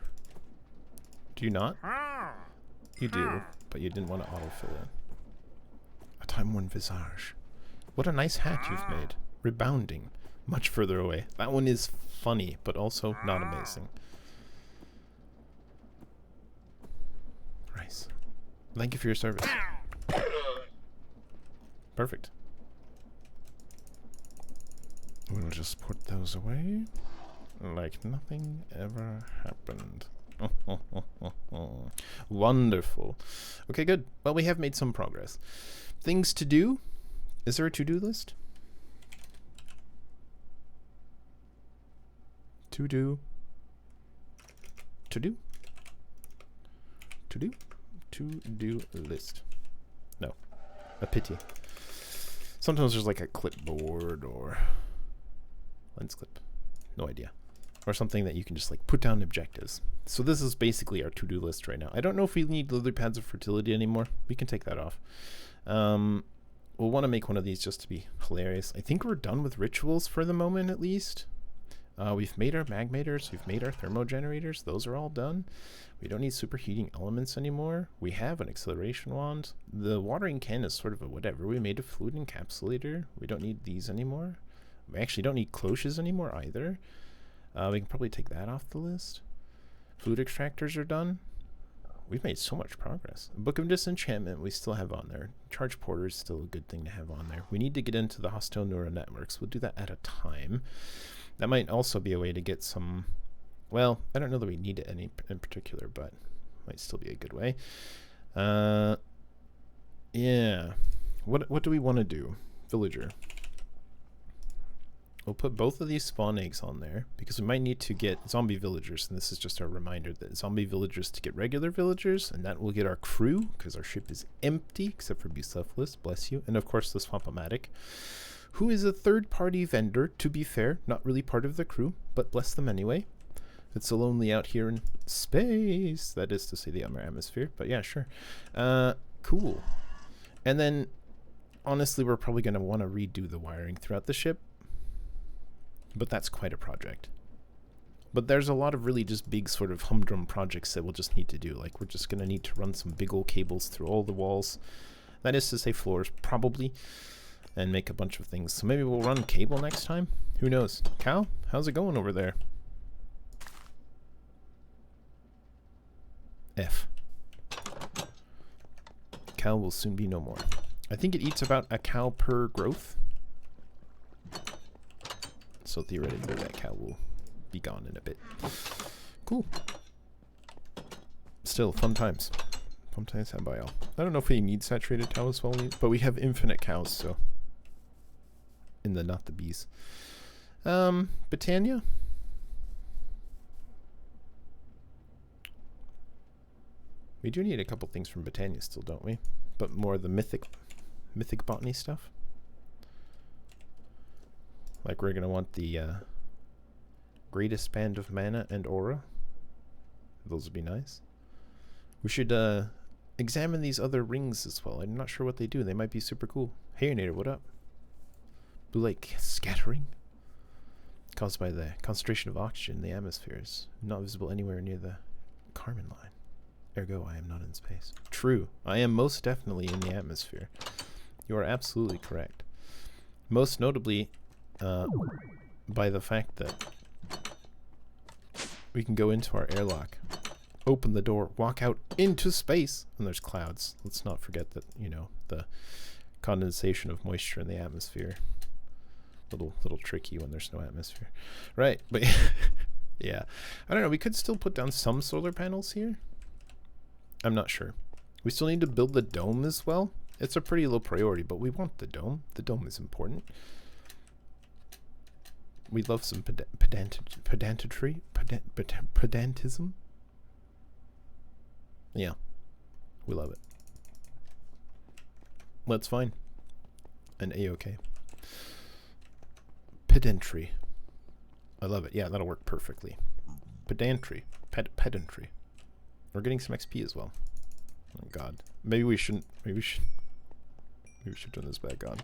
Do you not? You do, but you didn't want to autofill it. A time-worn visage. What a nice hat you've made. Rebounding. Much further away. That one is funny, but also not amazing. Nice. Thank you for your service. Perfect. We'll just put those away like nothing ever happened. Wonderful. Okay, good. Well, we have made some progress. Things to do. Is there a to-do list? To-do. To-do. To-do. To-do list. No. A pity. Sometimes there's like a clipboard or lens clip. No idea. Or something that you can just like put down objectives. So this is basically our to-do list right now. I don't know if we need lily pads of fertility anymore. We can take that off. We'll want to make one of these just to be hilarious. I think we're done with rituals for the moment at least. We've made our magmators. We've made our thermogenerators. Those are all done. We don't need superheating elements anymore. We have an acceleration wand. The watering can is sort of a whatever. We made a fluid encapsulator. We don't need these anymore. We actually don't need cloches anymore either. We can probably take that off the list. Food extractors are done. We've made so much progress. Book of Disenchantment we still have on there. Charge Porter is still a good thing to have on there. We need to get into the hostile neural networks. We'll do that at a time. That might also be a way to get some... Well, I don't know that we need it any in particular, but might still be a good way. Yeah. What do we want to do? Villager. We'll put both of these spawn eggs on there because we might need to get zombie villagers, and this is just a reminder that zombie villagers to get regular villagers, and that will get our crew because our ship is empty except for Bucephalus, bless you, and of course the Swamp-O-Matic, who is a third-party vendor, to be fair, not really part of the crew, but bless them anyway. It's so lonely out here in space, that is to say the upper atmosphere, but yeah, sure. Cool. And then, honestly, we're probably going to want to redo the wiring throughout the ship. But that's quite a project. But there's a lot of really just big sort of humdrum projects that we'll just need to do. Like we're just going to need to run some big old cables through all the walls. That is to say floors, probably. And make a bunch of things. So maybe we'll run cable next time? Who knows? Cal, how's it going over there? F. Cal will soon be no more. I think it eats about a cow per growth. So theoretically that cow will be gone in a bit. Cool. Still, fun times. Fun times had by all. I don't know if we need saturated cow as well, but we have infinite cows, so. In the not the bees. Britannia? We do need a couple things from Britannia still, don't we? But more the mythic botany stuff. Like we're going to want the greatest band of mana and aura. Those would be nice. We should examine these other rings as well. I'm not sure what they do. They might be super cool. Hey, Nader, what up? Blue light scattering? Caused by the concentration of oxygen in the atmosphere is not visible anywhere near the Kármán line. Ergo, I am not in space. True. I am most definitely in the atmosphere. You are absolutely correct. Most notably... by the fact that we can go into our airlock, open the door, walk out into space, and there's clouds. Let's not forget that, you know, the condensation of moisture in the atmosphere. Little tricky when there's no atmosphere. Right, but yeah. I don't know, we could still put down some solar panels here. I'm not sure. We still need to build the dome as well. It's a pretty low priority, but we want the dome. The dome is important. We love some pedantism. Yeah, we love it. That's fine. And A-okay. Pedantry. I love it. Yeah, that'll work perfectly. Pedantry. Pedantry. We're getting some XP as well. Oh god. Maybe we shouldn't. Maybe we should turn this back on.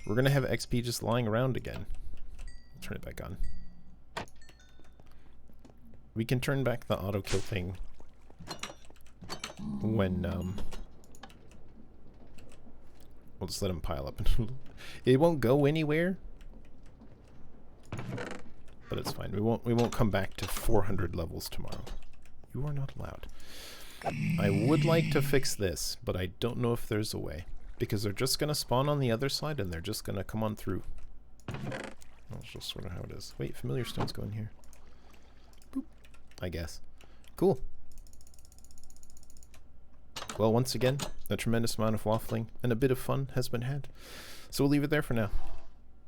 We're gonna have XP just lying around again. Turn it back on. We can turn back the auto kill thing when we'll just let them pile up. It won't go anywhere, but it's fine. We won't come back to 400 levels tomorrow. You are not allowed. I would like to fix this, but I don't know if there's a way, because they're just gonna spawn on the other side and they're just gonna come on through. That's just sort of how it is. Wait, familiar stones go in here. Boop. I guess. Cool. Well, once again, a tremendous amount of waffling and a bit of fun has been had. So we'll leave it there for now.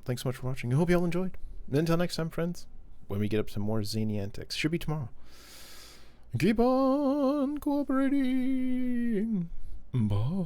Thanks so much for watching. I hope you all enjoyed. And until next time, friends, when we get up to more zany antics, should be tomorrow. Keep on cooperating. Bye.